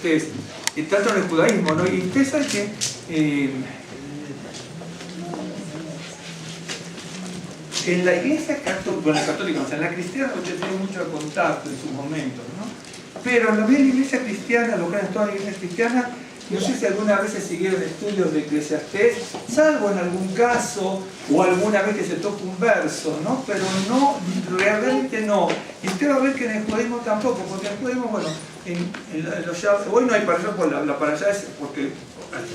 ustedes, tanto en el judaísmo, ¿no? Y ustedes saben que en la iglesia católica, bueno, la católica, o sea, en la cristiana usted tiene mucho contacto en sus momentos, ¿no? Pero en la iglesia cristiana, lo que es toda la iglesia cristiana, no sé si alguna vez se siguieron estudios de Eclesiastés, salvo en algún caso, o alguna vez que se toca un verso, ¿no? Pero no, realmente no. Y usted va a ver que en el judaísmo tampoco, porque en el judaísmo, bueno, hoy no hay para allá, pues la para allá es porque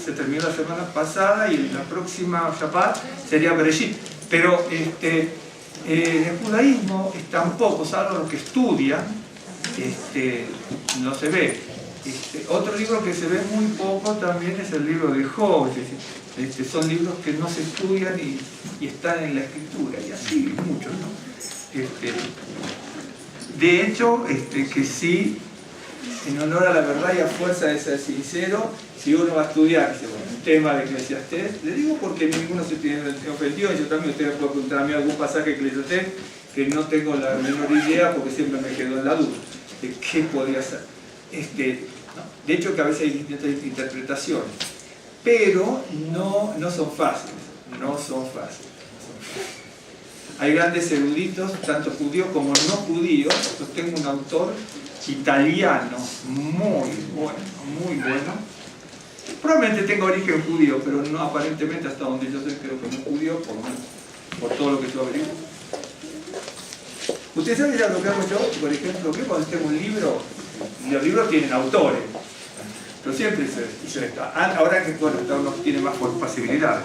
se terminó la semana pasada y la próxima Shabbat sería Bereshit. Pero en el judaísmo tampoco, salvo los que estudian, no se ve. Otro libro que se ve muy poco también es el libro de Job. Son libros que no se estudian y están en la escritura, y así muchos, ¿no? De hecho, que sí, en honor a la verdad y a fuerza de ser sincero, si uno va a estudiar el tema de Eclesiastés, le digo porque ninguno se tiene ofendido, yo también ustedes pueden preguntar a mí algún pasaje de Eclesiastés que no tengo la menor idea porque siempre me quedo en la duda de qué podría ser. De hecho que a veces hay distintas interpretaciones, pero no son fáciles, Hay grandes eruditos, tanto judíos como no judíos. Yo tengo un autor italiano muy bueno. Probablemente tenga origen judío, pero no aparentemente, hasta donde yo sé, creo que no es judío, por todo lo que yo averiguo. Ustedes saben ya lo que hago yo, por ejemplo, que cuando tengo un libro, los libros tienen autores, pero siempre ahora que bueno, uno tiene más posibilidades,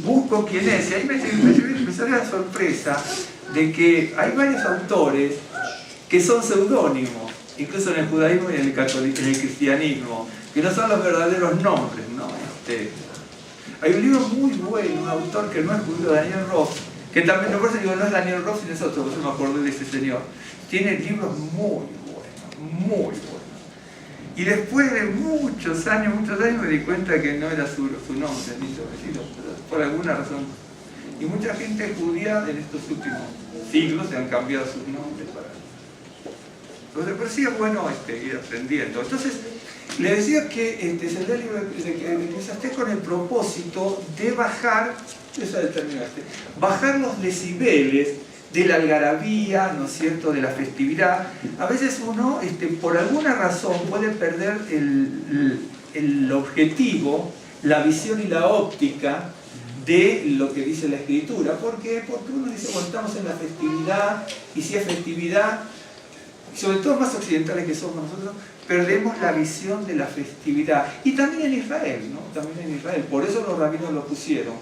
busco quién es, y ahí me sale la sorpresa de que hay varios autores que son seudónimos, incluso en el judaísmo y en el cristianismo, que no son los verdaderos nombres, ¿no? Hay un libro muy bueno, un autor que no es judío, Daniel Ross, que también, no es Daniel Ross, sino es otro, por eso me acordé de ese señor. Tiene libros muy buenos. Y después de muchos años me di cuenta que no era su nombre, ni su apellido, por alguna razón. Y mucha gente judía en estos últimos siglos se han cambiado sus nombres para... Entonces, pero sí es bueno ir aprendiendo. Entonces, le decía que se lee el libro de Eclesiastés con el propósito de bajar, eso es el término bajar los decibeles de la algarabía, ¿no es cierto?, de la festividad. A veces uno, por alguna razón, puede perder el objetivo, la visión y la óptica de lo que dice la Escritura. ¿Por qué? Porque uno dice, bueno, estamos en la festividad, y si es festividad, sobre todo más occidentales que somos nosotros, perdemos la visión de la festividad. Y también en Israel, ¿no? También en Israel. Por eso los rabinos lo pusieron.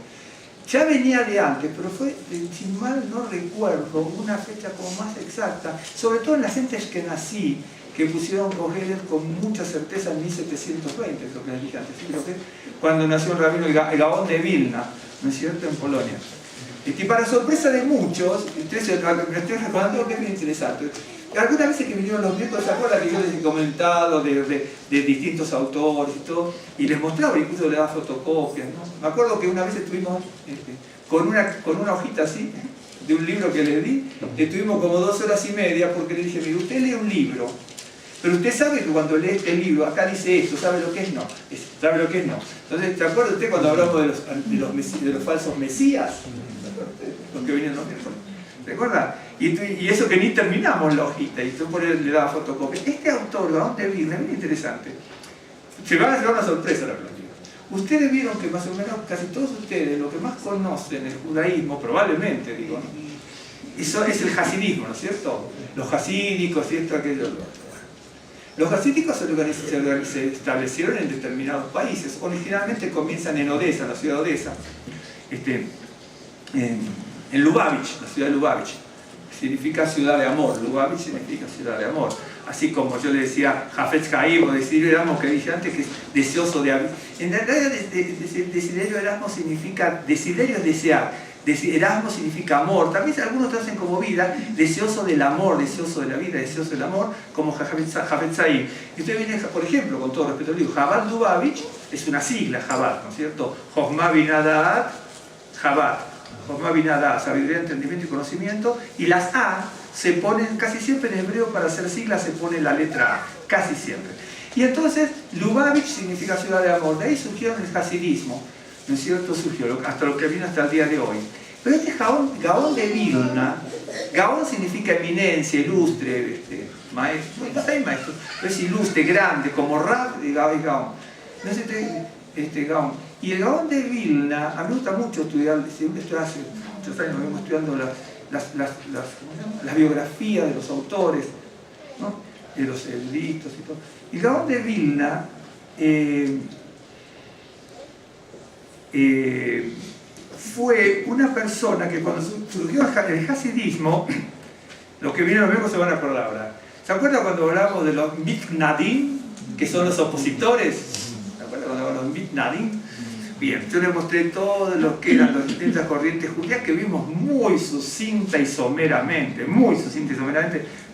Ya venía de antes, pero fue, si mal no recuerdo, una fecha como más exacta, sobre todo en la gente ashkenazí, que pusieron Kohelet con mucha certeza en 1720, es lo que les dije antes, creo que cuando nació el rabino el Gaón de Vilna, ¿no es cierto?, en Polonia. Y para sorpresa de muchos, me estoy recordando que es bien interesante. Algunas veces que vinieron los viejos, ¿se acuerdan que yo les he comentado de distintos autores y todo? Y les mostraba, incluso les daba fotocopias, ¿no? Me acuerdo que una vez estuvimos con una hojita así, de un libro que les di, estuvimos como 2 horas y media, porque le dije, mire, usted lee un libro, pero usted sabe que cuando lee este libro, acá dice esto, ¿sabe lo que es? No. ¿Sabe lo que es? No. Entonces, ¿se acuerda usted cuando hablamos de los falsos mesías? Los que vienen los miércoles. ¿Recuerda? Y eso que ni terminamos la hojita, y tú por él le daba fotocopia. Este autor, Gaón de Vilna, es muy interesante. Se van a llevar una sorpresa la plática. Ustedes vieron que más o menos casi todos ustedes, lo que más conocen el judaísmo, probablemente, digo, ¿no? Eso es el hasidismo, ¿no es cierto? Los hasídicos y esto, aquello, Los hasídicos se establecieron en determinados países. Originalmente comienzan en Odessa, la ciudad de Odessa, en Lubavitch, la ciudad de Lubavitch. Significa ciudad de amor. Lubavitch significa ciudad de amor. Así como yo le decía Hafetz Haim o Desiderio Erasmo, que dije antes, que es deseoso de haber. En realidad, Desiderio Erasmo significa, desiderio es desear. Erasmo significa amor. También algunos tracen como vida, deseoso del amor, deseoso de la vida, deseoso del amor, como Hafetz Haim. Y usted viene, por ejemplo, con todo respeto, le digo, Chabad Lubavitch es una sigla, Chabad, ¿no es cierto? Jochma Binah Da'at, Chabad. Jochma Binah Da'at, sabiduría, entendimiento y conocimiento. Y las A se ponen, casi siempre en hebreo para hacer siglas se pone la letra A, casi siempre. Y entonces, Lubavitch significa ciudad de amor, de ahí surgió el hasidismo, ¿no es cierto? Surgió hasta lo que vino hasta el día de hoy. Pero este Gaón de Vilna, Gaón significa eminencia, ilustre, maestro, no hay maestro, es ilustre, grande, como Rab de Gaón. No sé, Gaón. Y el Gaón de Vilna, a mí me gusta mucho estudiar, siempre estoy hace muchos años, vengo estudiando las biografías de los autores, ¿no? De los eruditos y todo. Y Gaón de Vilna fue una persona que cuando surgió el hasidismo, los que vienen luego se van a acordar ahora. ¿Se acuerdan cuando hablamos de los mitnadim, que son los opositores? ¿Se acuerdan cuando hablamos de los mitnadim? Bien, yo les mostré todo lo que eran las distintas corrientes judías que vimos muy sucinta y someramente,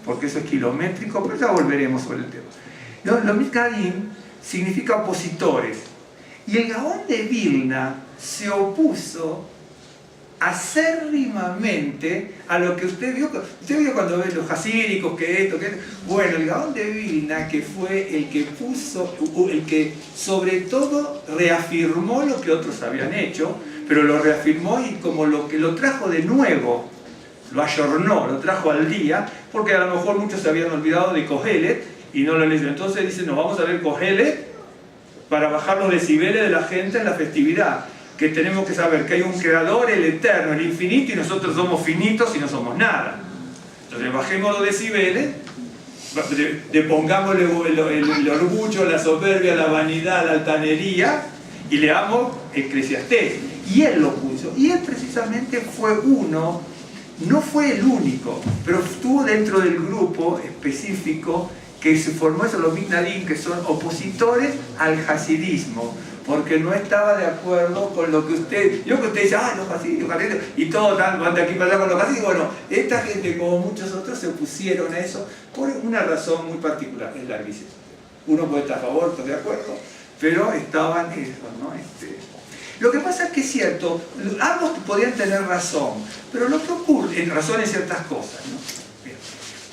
porque eso es kilométrico, pero ya volveremos sobre el tema. Los mitnadim significa opositores. Y el Gaón de Vilna se opuso acérrimamente a lo que usted vio cuando ve los hasídicos, que esto. Bueno, el Gaón de Vilna, que fue el que sobre todo reafirmó lo que otros habían hecho, pero lo reafirmó y como lo que lo trajo de nuevo, lo ayornó, lo trajo al día, porque a lo mejor muchos se habían olvidado de Kohelet y no lo leyeron. Entonces dicen, no, vamos a ver Kohelet para bajar los decibeles de la gente en la festividad, que tenemos que saber que hay un creador, el eterno, el infinito, y nosotros somos finitos y no somos nada. Entonces bajemos los decibeles, depongámosle el orgullo, la soberbia, la vanidad, la altanería, y leamos Eclesiastés. Y él lo puso, y él precisamente fue uno, no fue el único, pero estuvo dentro del grupo específico que se formó, eso, los mitnadim, que son opositores al hasidismo, porque no estaba de acuerdo con lo que usted dice, los hasídicos, y todo van de aquí para allá con los hasídicos. Bueno, esta gente, como muchos otros, se opusieron a eso por una razón muy particular, es larguísimo. Uno puede estar a favor, otro de acuerdo, pero estaban eso, ¿no? Lo que pasa es que es cierto, ambos podían tener razón, pero lo que ocurre, razón en ciertas cosas, ¿no? Bien.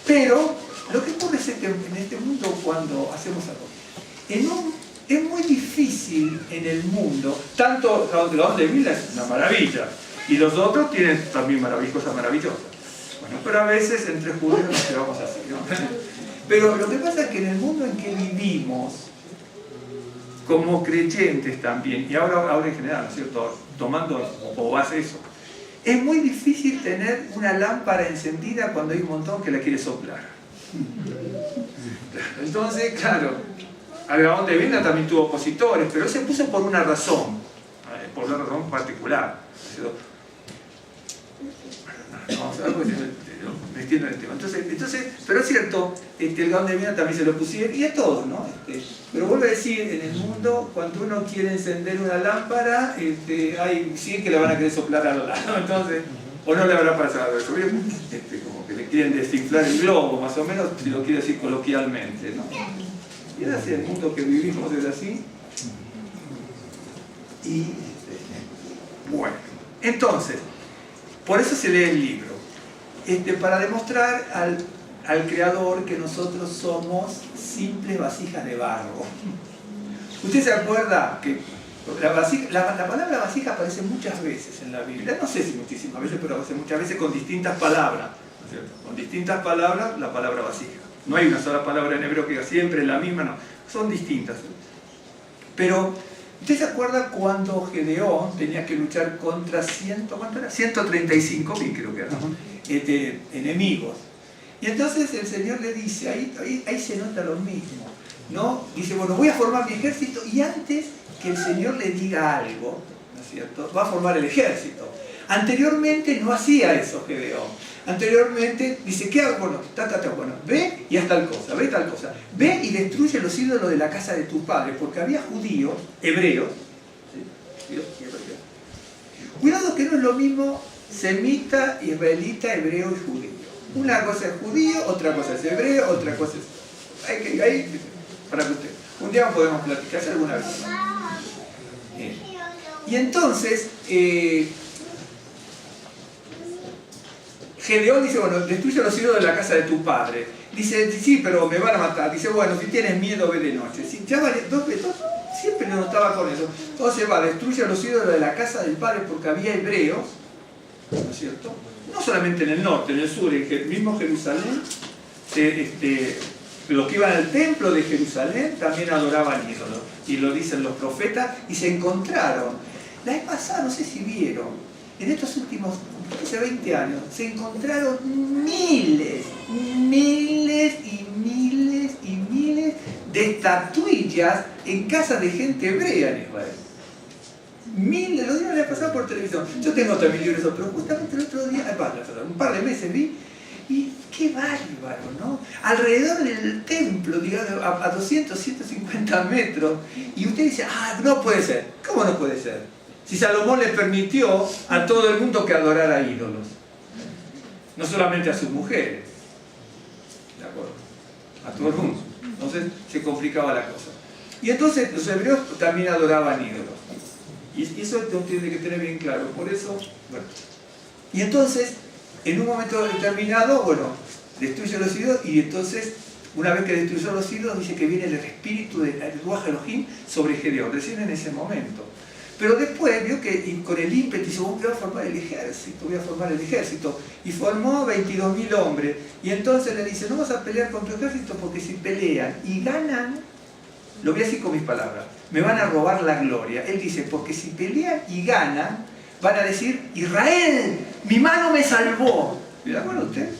Pero lo que ocurre es que en este mundo, cuando hacemos algo, es muy difícil en el mundo, tanto Gaón de Vilna es una maravilla, y los otros tienen también cosas maravillosas. Bueno, pero a veces entre judíos nos llevamos así, ¿no? Pero lo que pasa es que en el mundo en que vivimos, como creyentes también, y ahora en general, ¿no es cierto?, tomando como base eso, es muy difícil tener una lámpara encendida cuando hay un montón que la quiere soplar. Entonces, claro, al Gaón de Vilna también tuvo opositores, pero él se puso por una razón particular. Me entiendo el tema. Entonces, pero es cierto, el Gaón de Vilna también se lo pusieron, y a todos, ¿no? Pero vuelvo a decir, en el mundo, cuando uno quiere encender una lámpara, hay 100 que le van a querer soplar a los lados, entonces, o no le habrá pasado eso, como que le quieren desinflar el globo, más o menos, si lo quiere decir coloquialmente, ¿no? Y es así, el mundo que vivimos es así. Y, bueno, entonces, por eso se lee el libro, para demostrar al Creador que nosotros somos simples vasijas de barro. ¿Usted se acuerda que la palabra vasija aparece muchas veces en la Biblia? No sé si muchísimas veces, pero aparece muchas veces con distintas palabras, ¿no es cierto? Con distintas palabras la palabra vasija. No hay una sola palabra en hebreo que diga siempre la misma, no. Son distintas. Pero, ¿usted se acuerda cuando Gedeón tenía que luchar contra 135.000, creo que eran, enemigos? Y entonces el Señor le dice, ahí se nota lo mismo, ¿no? Dice, bueno, voy a formar mi ejército, y antes que el Señor le diga algo, ¿no es cierto?, va a formar el ejército. Anteriormente no hacía eso Gedeón. Anteriormente dice, ¿qué hago? Bueno, ve y haz tal cosa, ve tal cosa. Ve y destruye los ídolos de la casa de tu padre, porque había judíos, hebreos, ¿sí? Cuidado que no es lo mismo semita, israelita, hebreo y judío. Una cosa es judío, otra cosa es hebreo, otra cosa es... Hay para que usted... Un día podemos platicar alguna vez. Y entonces... Gedeón dice, bueno, destruye los ídolos de la casa de tu padre. Dice, sí, pero me van a matar. Dice, bueno, si tienes miedo, ve de noche. Si ya siempre lo notaba con eso. Entonces va, destruye los ídolos de la casa del padre, porque había hebreos, ¿no es cierto? No solamente en el norte, en el sur, en el mismo Jerusalén, los que iban al templo de Jerusalén también adoraban ídolos. Y lo dicen los profetas, y se encontraron. La vez pasada, no sé si vieron, en estos últimos 15, 20 años, se encontraron miles de estatuillas en casas de gente hebrea en Israel. Miles, los días me han pasado por televisión. Yo tengo también libros, pero justamente el otro día, un par de meses vi, y qué bárbaro, ¿no? Alrededor del templo, digamos, a 200, 150 metros, y usted dice, no puede ser. ¿Cómo no puede ser? Si Salomón le permitió a todo el mundo que adorara ídolos, no solamente a sus mujeres, ¿de acuerdo? A todo el mundo. Entonces se complicaba la cosa. Y entonces los hebreos también adoraban ídolos. Y eso tiene que tener bien claro. Por eso, bueno. Y entonces, en un momento determinado, bueno, destruye los ídolos, y entonces, una vez que destruyó los ídolos, dice que viene el espíritu de Ruach Elohim sobre Gedeón, recién en ese momento. Pero después vio que con el ímpetu dice, voy a formar el ejército, y formó 22.000 hombres, y entonces le dice, no vas a pelear con tu ejército, porque si pelean y ganan, lo voy a decir con mis palabras, me van a robar la gloria. Él dice, porque si pelean y ganan, van a decir, Israel, mi mano me salvó. ¿De acuerdo usted?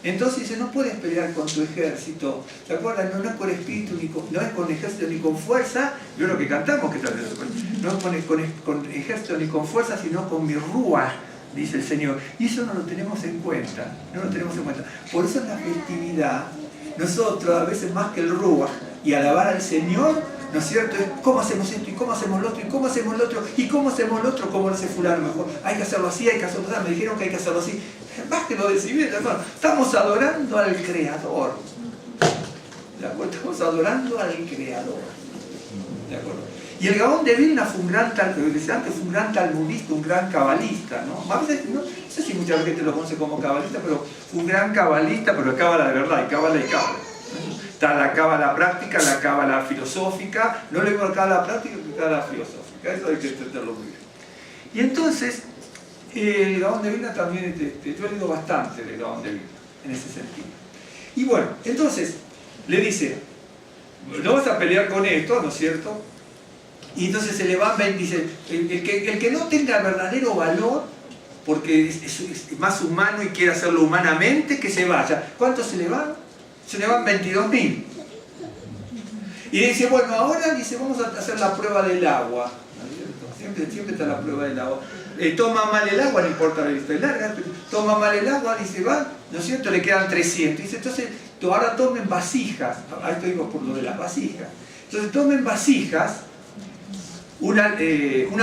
Entonces dice, no puedes pelear con tu ejército. ¿Se acuerdan? No es con espíritu, no es con ejército ni con fuerza. Yo lo que cantamos, que tal vez no es con ejército ni con fuerza, sino con mi ruach, dice el Señor. Y eso no lo tenemos en cuenta. Por eso en la festividad, nosotros a veces más que el ruach y alabar al Señor, ¿no es cierto? Es cómo hacemos esto, y cómo hacemos lo otro, y cómo hacemos lo otro, y cómo hacemos lo otro, como lo hace fulano mejor. Hay que hacerlo así, hay que hacerlo así, me dijeron que hay que hacerlo así. Bájelo de civil, hermano. Estamos adorando al Creador. ¿De acuerdo? Estamos adorando al Creador. ¿De acuerdo? Y el Gaón de Vilna fue un gran talmudista, un gran cabalista, ¿no? A veces, no sé si mucha gente lo conoce como cabalista, pero fue un gran cabalista, pero cábala de verdad, y cábala. Está la cábala práctica, la cábala filosófica, no le digo cábala práctica, que cábala filosófica, eso hay que entenderlo muy bien. Y entonces, el Gaón de Vilna también, yo he leído bastante del Gaón de Vilna, en ese sentido. Y bueno, entonces, le dice, no vas a pelear con esto, ¿no es cierto? Y entonces se levanta y dice, el que no tenga verdadero valor, porque es más humano y quiere hacerlo humanamente, que se vaya. ¿Cuántos se le van? Se le van 22.000. Y dice, bueno, ahora dice, vamos a hacer la prueba del agua. Siempre está la prueba del agua. Toma mal el agua, no importa la lista larga, toma mal el agua, dice, va, ¿no es cierto? Le quedan 300. Dice, entonces, ahora tomen vasijas. Ahí estoy por lo de las vasijas. Entonces, tomen vasijas, una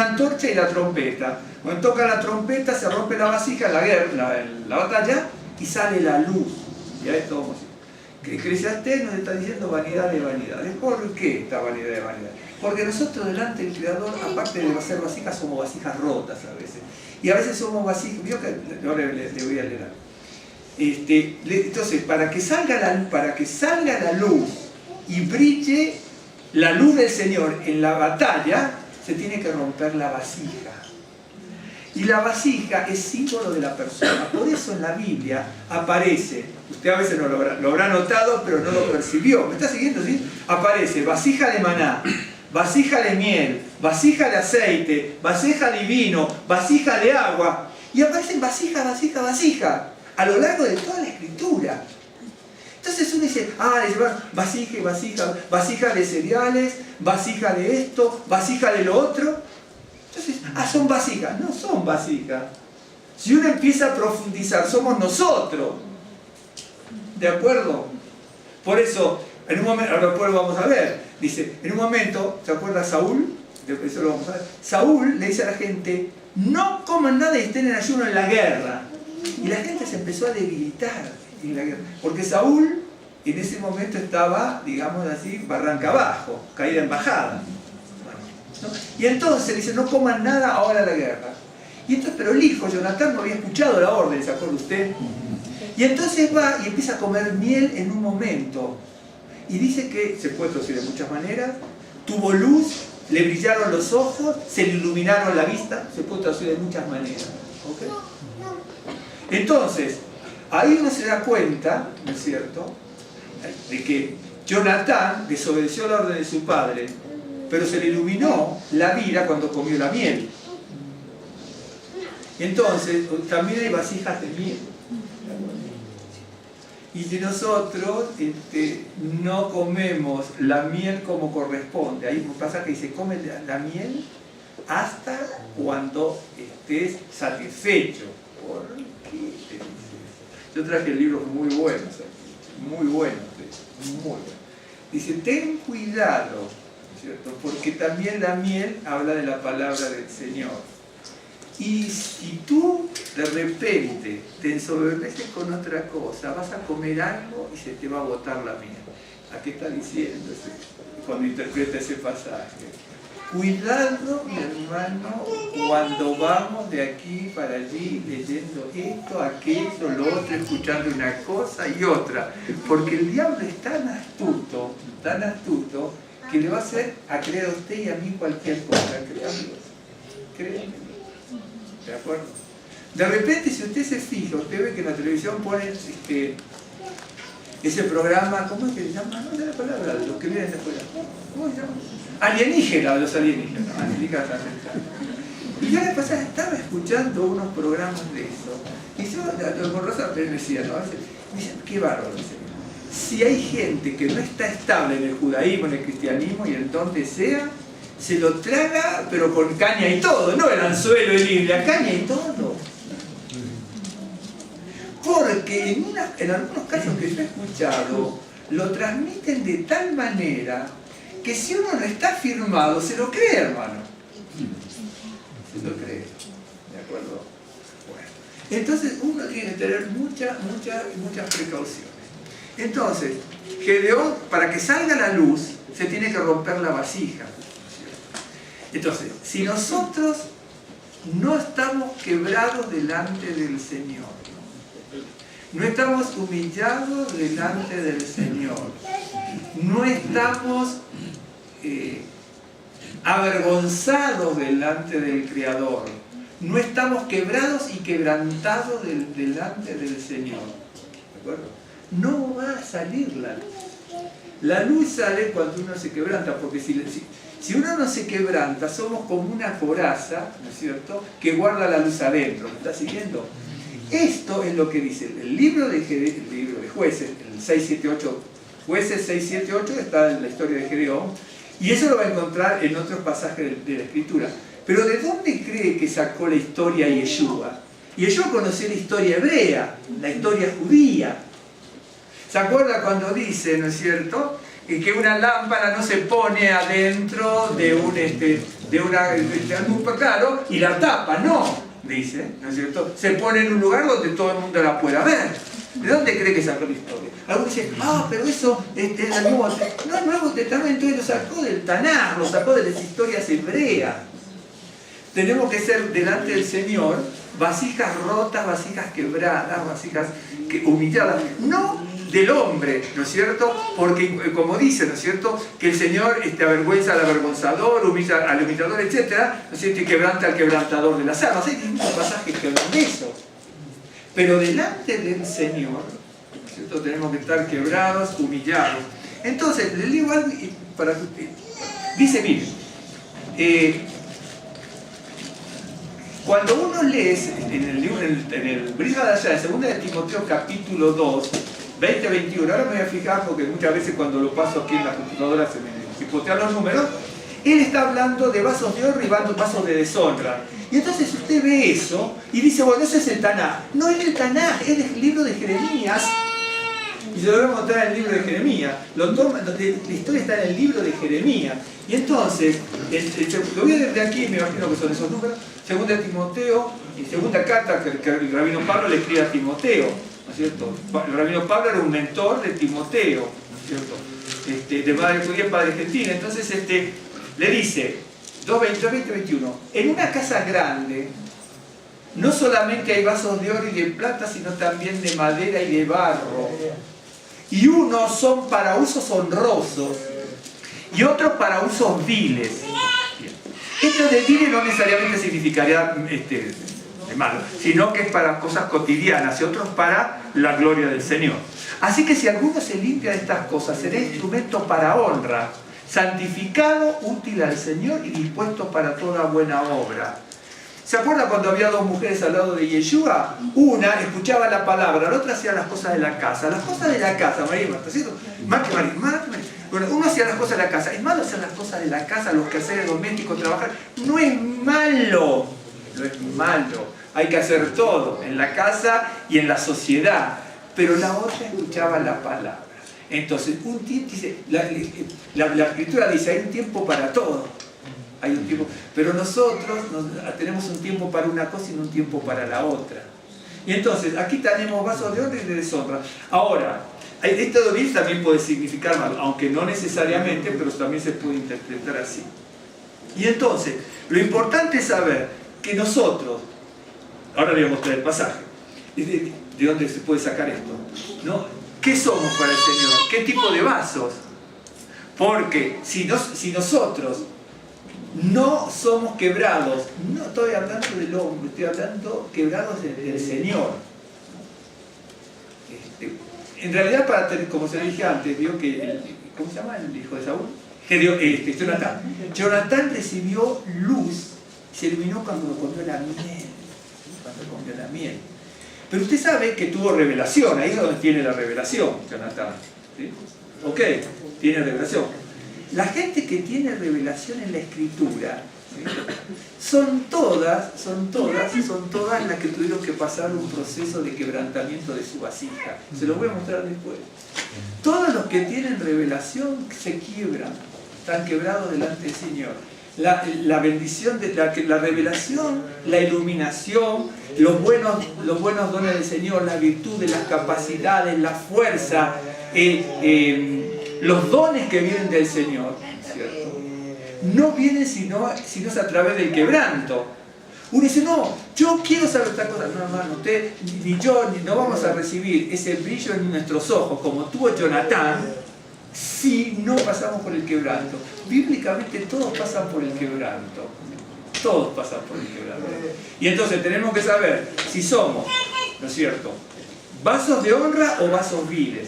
antorcha y la trompeta. Cuando toca la trompeta, se rompe la vasija, la batalla, y sale la luz. Y a esto vamos a decir. Eclesiastés nos está diciendo vanidad de vanidades. ¿Por qué esta vanidad de vanidades? Porque nosotros delante del Creador, aparte de ser vasijas, somos vasijas rotas a veces. Y a veces somos vasijas, ahora le voy a leer algo. Entonces, para que salga la luz y brille la luz del Señor en la batalla, se tiene que romper la vasija. Y la vasija es símbolo de la persona. Por eso en la Biblia aparece, usted a veces no lo habrá notado, pero no lo percibió. ¿Me está siguiendo? ¿Sí? Aparece vasija de maná, vasija de miel, vasija de aceite, vasija de vino, vasija de agua. Y aparecen vasija a lo largo de toda la Escritura. Entonces uno dice, le llevan vasija y vasija de cereales, vasija de esto, vasija de lo otro. Entonces, son vasijas. No son vasijas. Si uno empieza a profundizar, somos nosotros. ¿De acuerdo? Por eso, en un momento, ahora después lo vamos a ver, dice, en un momento, ¿se acuerda Saúl? Eso lo vamos a ver. Saúl le dice a la gente, no coman nada y estén en ayuno en la guerra. Y la gente se empezó a debilitar en la guerra. Porque Saúl, en ese momento estaba, digamos así, barranca abajo, caída en bajada. ¿No? Y entonces dice, no coman nada ahora la guerra. Y entonces, pero el hijo, Jonatán, no había escuchado la orden, ¿se acuerda usted? Y entonces va y empieza a comer miel en un momento. Y dice que, se puede traducir de muchas maneras, tuvo luz, le brillaron los ojos, se le iluminaron la vista, se puede traducir de muchas maneras. ¿Okay? Entonces, ahí uno se da cuenta, ¿no es cierto?, de que Jonatán desobedeció la orden de su padre, pero se le iluminó la vida cuando comió la miel. Entonces, también hay vasijas de miel. Y si nosotros no comemos la miel como corresponde, hay un pasaje que dice, come la miel hasta cuando estés satisfecho. ¿Por qué te dice eso? Yo traje libros muy buenos aquí, muy buenos, muy buenos. Dice, ten cuidado, ¿cierto? Porque también la miel habla de la palabra del Señor. Y si tú de repente te ensoberbeces con otra cosa, vas a comer algo y se te va a botar la miel. ¿A qué está diciendo cuando interpreta ese pasaje? Cuidado, mi hermano, cuando vamos de aquí para allí leyendo esto, aquello, lo otro, escuchando una cosa y otra. Porque el diablo es tan astuto, que le va a hacer a creer a usted y a mí cualquier cosa. Créanme. ¿De acuerdo? De repente, si usted se fija, usted ve que en la televisión ponen ese programa, ¿cómo es que se llama? No sé la palabra, los que vienen de afuera. ¿Cómo se llama? Alienígena, los alienígenas. Y yo la pasada estaba escuchando unos programas de eso. Y yo, con Rosa me decía, ¿no? Me dicen, qué bárbaro. Si hay gente que no está estable en el judaísmo, en el cristianismo y en donde sea, se lo traga, pero con caña y todo, no el anzuelo y Biblia, caña y todo. Porque en algunos casos que yo he escuchado, lo transmiten de tal manera que si uno no está firmado, se lo cree, hermano. Se lo cree. ¿De acuerdo? Bueno. Entonces uno tiene que tener muchas precauciones. Entonces, Gedeón, para que salga la luz, se tiene que romper la vasija. Entonces, si nosotros no estamos quebrados delante del Señor, no estamos humillados delante del Señor, no estamos avergonzados delante del Creador, no estamos quebrados y quebrantados delante del Señor, ¿de acuerdo? No va a salir la luz. La luz sale cuando uno se quebranta, porque si uno no se quebranta, somos como una coraza, ¿no es cierto?, que guarda la luz adentro. ¿Me está siguiendo? Esto es lo que dice el libro de Jueces, el 6, 7, 8, Jueces 6, 7, 8, está en la historia de Gedeón, y eso lo va a encontrar en otros pasajes de la Escritura. Pero ¿de dónde cree que sacó la historia Yeshua? Yeshua conoció la historia hebrea, la historia judía. ¿Se acuerda cuando dice, ¿no es cierto?, que una lámpara no se pone adentro de un claro y la tapa? No, dice, ¿no es cierto? Se pone en un lugar donde todo el mundo la pueda ver. ¿De dónde cree que sacó la historia? Algunos dicen, pero eso es el Nuevo Testamento. No, el Nuevo Testamento él lo sacó del Tanaj, lo sacó de las historias hebreas. Tenemos que ser delante del Señor vasijas rotas, vasijas quebradas, vasijas humilladas. No del hombre, ¿no es cierto? Porque, como dice, ¿no es cierto?, que el Señor avergüenza al avergonzador, humilla al humillador, etc., ¿no es cierto?, y quebranta al quebrantador de las almas. Hay muchos pasajes que hablan de eso. Pero delante del Señor, ¿no es cierto?, tenemos que estar quebrados, humillados. Entonces, le digo algo para que usted... Dice, mire, cuando uno lee en el Brit Hadashah, en 2 de Timoteo capítulo 2, 20-21, ahora me voy a fijar porque muchas veces cuando lo paso aquí en la computadora se me pipotean los números, él está hablando de vasos de oro y vasos de deshonra. Y entonces usted ve eso y dice, bueno, ese es el Tanaj. No es el Tanaj, es el libro de Jeremías. Y se lo voy a mostrar en el libro de Jeremías. La historia está en el libro de Jeremías. Y entonces, lo voy a leer de aquí, me imagino que son esos números. 2 de Timoteo, y segunda carta que el rabino Pablo le escribe a Timoteo, ¿no es cierto? El rabino Pablo era un mentor de Timoteo, ¿no es cierto? De madre judía, padre gentil. Entonces le dice, 2:20-21, en una casa grande no solamente hay vasos de oro y de plata, sino también de madera y de barro. Y unos son para usos honrosos y otros para usos viles. Esto de viles no necesariamente significaría de malo, sino que es para cosas cotidianas y otros para la gloria del Señor. Así que si alguno se limpia de estas cosas, será instrumento para honra, santificado, útil al Señor y dispuesto para toda buena obra. ¿Se acuerda cuando había dos mujeres al lado de Yeshua? Una escuchaba la palabra, la otra hacía las cosas de la casa. Las cosas de la casa, María y Marta, ¿cierto? Más que María. Bueno, uno hacía las cosas de la casa. Es malo hacer las cosas de la casa, los quehaceres domésticos, trabajar. No es malo. No es malo. Hay que hacer todo, en la casa y en la sociedad. Pero la otra escuchaba la palabra. Entonces, un tiempo, dice, la Escritura dice, hay un tiempo para todo. Hay un tiempo, pero nosotros tenemos un tiempo para una cosa y un tiempo para la otra. Y entonces, aquí tenemos vasos de honra y de deshonra. Ahora, esto de vil también puede significar mal, aunque no necesariamente, pero también se puede interpretar así. Y entonces, lo importante es saber que nosotros, ahora le voy a mostrar el pasaje, de dónde se puede sacar esto, ¿no? ¿Qué somos para el Señor? ¿Qué tipo de vasos? Porque si nosotros no somos quebrados, no estoy hablando del hombre, estoy hablando quebrados del Señor. En realidad, como se lo dije antes, vio que, ¿cómo se llama el hijo de Saúl? Jonatán. Jonatán recibió luz y se iluminó cuando comió la miel. Pero usted sabe que tuvo revelación, ahí es donde tiene la revelación, Jonatán. ¿Sí? Ok, tiene revelación. La gente que tiene revelación en la Escritura, ¿sí? son todas las que tuvieron que pasar un proceso de quebrantamiento de su vasija. Se los voy a mostrar después. Todos los que tienen revelación se quiebran, están quebrados delante del Señor. La bendición de la revelación, la iluminación, los buenos dones del Señor, la virtud, las capacidades, la fuerza, los dones que vienen del Señor, ¿cierto? No vienen sino es a través del quebranto. Uno dice, no, yo quiero saber esta cosa. No, hermano, usted ni yo no vamos a recibir ese brillo en nuestros ojos como tuvo Jonatán si no pasamos por el quebranto. Bíblicamente todos pasan por el quebranto. Todos pasan por el quebranto. Y entonces tenemos que saber si somos, ¿no es cierto?, vasos de honra o vasos viles.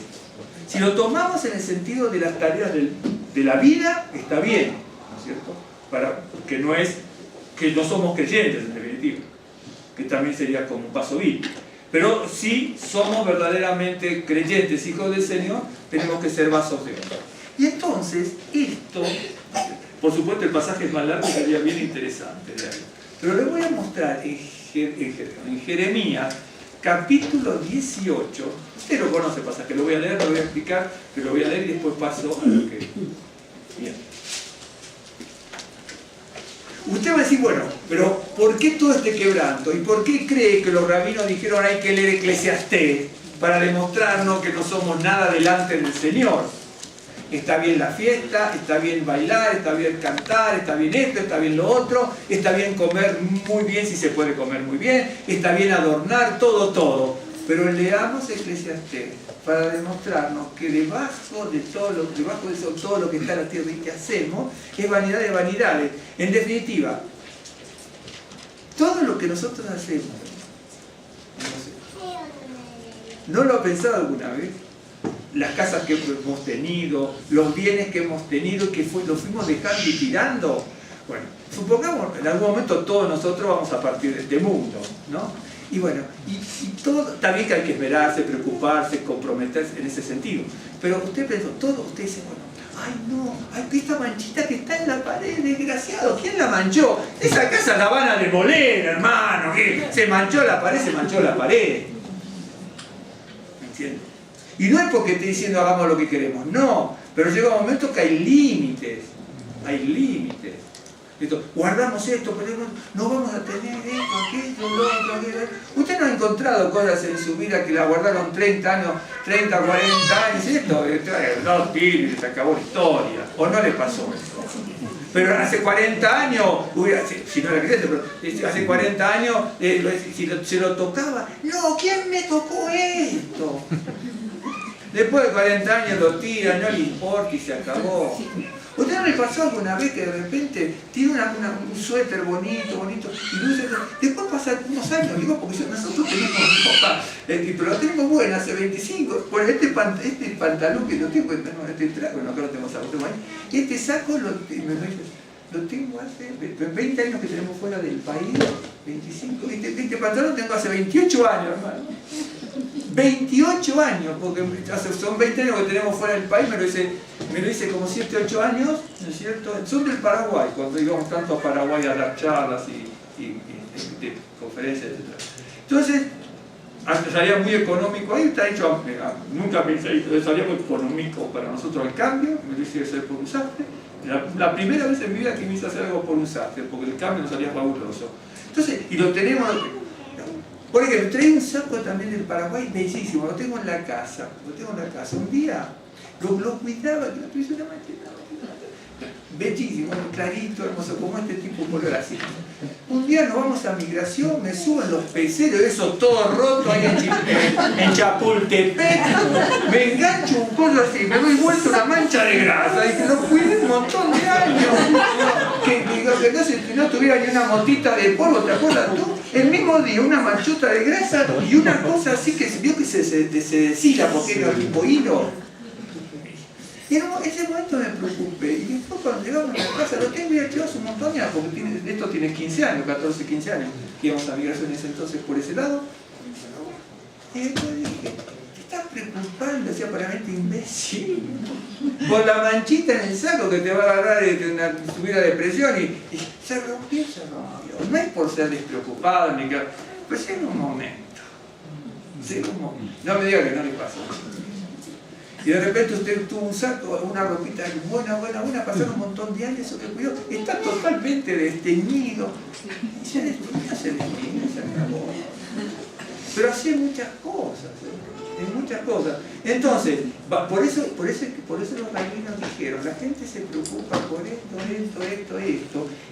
Si lo tomamos en el sentido de las tareas de la vida, está bien, ¿no es cierto? Que no somos creyentes, en definitiva, que también sería como un vaso vil. Pero si somos verdaderamente creyentes, hijos del Señor, tenemos que ser vasos de honra. Y entonces, esto, por supuesto el pasaje es más largo y sería bien interesante de ahí. Pero les voy a mostrar en Jeremías, capítulo 18. Usted lo conoce el pasaje, lo voy a leer, lo voy a explicar, pero lo voy a leer y después paso a lo que... Bien. Usted va a decir, bueno, pero ¿por qué todo este quebranto? ¿Y por qué cree que los rabinos dijeron hay que leer Eclesiastés para demostrarnos que no somos nada delante del Señor? Está bien la fiesta, está bien bailar, está bien cantar, está bien esto, está bien lo otro, está bien comer muy bien si se puede comer muy bien, está bien adornar, todo. Pero leamos Eclesiastés para demostrarnos que debajo de todo lo que está en la tierra y que hacemos es vanidad de vanidades. En definitiva, todo lo que nosotros hacemos, ¿no lo ha pensado alguna vez? Las casas que hemos tenido, los bienes que hemos tenido, que los fuimos dejando y tirando. Bueno, supongamos en algún momento todos nosotros vamos a partir de este mundo, ¿no? Y bueno, y todo, también que hay que esperarse, preocuparse, comprometerse en ese sentido. Pero usted pensó, usted dice, bueno, ay no, esta manchita que está en la pared, desgraciado, ¿quién la manchó? Esa casa la van a demoler, hermano, que se manchó la pared. ¿Me entiendes? Y no es porque esté diciendo hagamos lo que queremos, no, pero llega un momento que hay límites. Guardamos esto, pero no vamos a tener esto, aquello, lo otro, aquello. Usted no ha encontrado cosas en su vida que la guardaron 30 años, 30, 40 años, esto, no, se acabó la historia, o no le pasó eso. Pero hace 40 años, si no era creyente, pero hace 40 años, si se lo tocaba, no, ¿quién me tocó esto? Después de 40 años lo tira, no le importa y se acabó. ¿Usted no le pasó alguna vez que de repente tiene un suéter bonito, y luce, después pasan unos años, digo, porque nosotros tenemos ropa, pero lo tenemos buena, hace 25, por este pantalón que lo tengo, no, este trago, no, acá lo tenemos ahí, este saco lo tengo hace 20 años que tenemos fuera del país, 25, este pantalón tengo hace 28 años, hermano. 28 años, porque son 20 años que tenemos fuera del país, me lo hice como 7, 8 años, ¿no es cierto? Son del Paraguay, cuando íbamos tanto a Paraguay a dar charlas y de conferencias, etc. Entonces, salía muy económico, ahí está hecho, nunca pensé, salía muy económico para nosotros el cambio, me lo hice hacer por un sastre. La primera vez en mi vida que me hice hacer algo por un sastre, porque el cambio nos salía fabuloso. Entonces, y lo tenemos. Por ejemplo, traí un saco también del Paraguay, bellísimo, lo tengo en la casa. Un día lo cuidaba, que lo tuviese una manchita. Bellísimo, clarito, hermoso, como este tipo de color así. Un día nos vamos a migración, me suben los peceros, eso todo roto ahí en Chapultepec. Me engancho un coso así, me doy vuelta una mancha de grasa, y que lo cuidé un montón de años. Que no tuviera ni una motita de polvo, ¿te acuerdas tú? El mismo día, una manchota de grasa y una cosa así que vio que se deshila porque era tipo hilo. Y en ese momento me preocupé. Y después cuando llegamos a la casa, lo tengo ya hecho un montón ya, porque esto tiene 15 años, 14, 15 años, que íbamos a migración en ese entonces por ese lado. Y después dije, ¿te estás preocupando? Decía, para mente imbécil. Por la manchita en el saco que te va a agarrar una subida de presión y se rompió. No es por ser despreocupado ni que. Pues en un momento. No me diga que no le pasó. Y de repente usted tuvo un saco, una ropita buena, pasaron un montón de años, eso que cuidó, está totalmente desteñido. Y se desteñió, se acabó. Pero hacía muchas cosas, muchas cosas. Entonces, por eso los rabinos dijeron, la gente se preocupa por esto,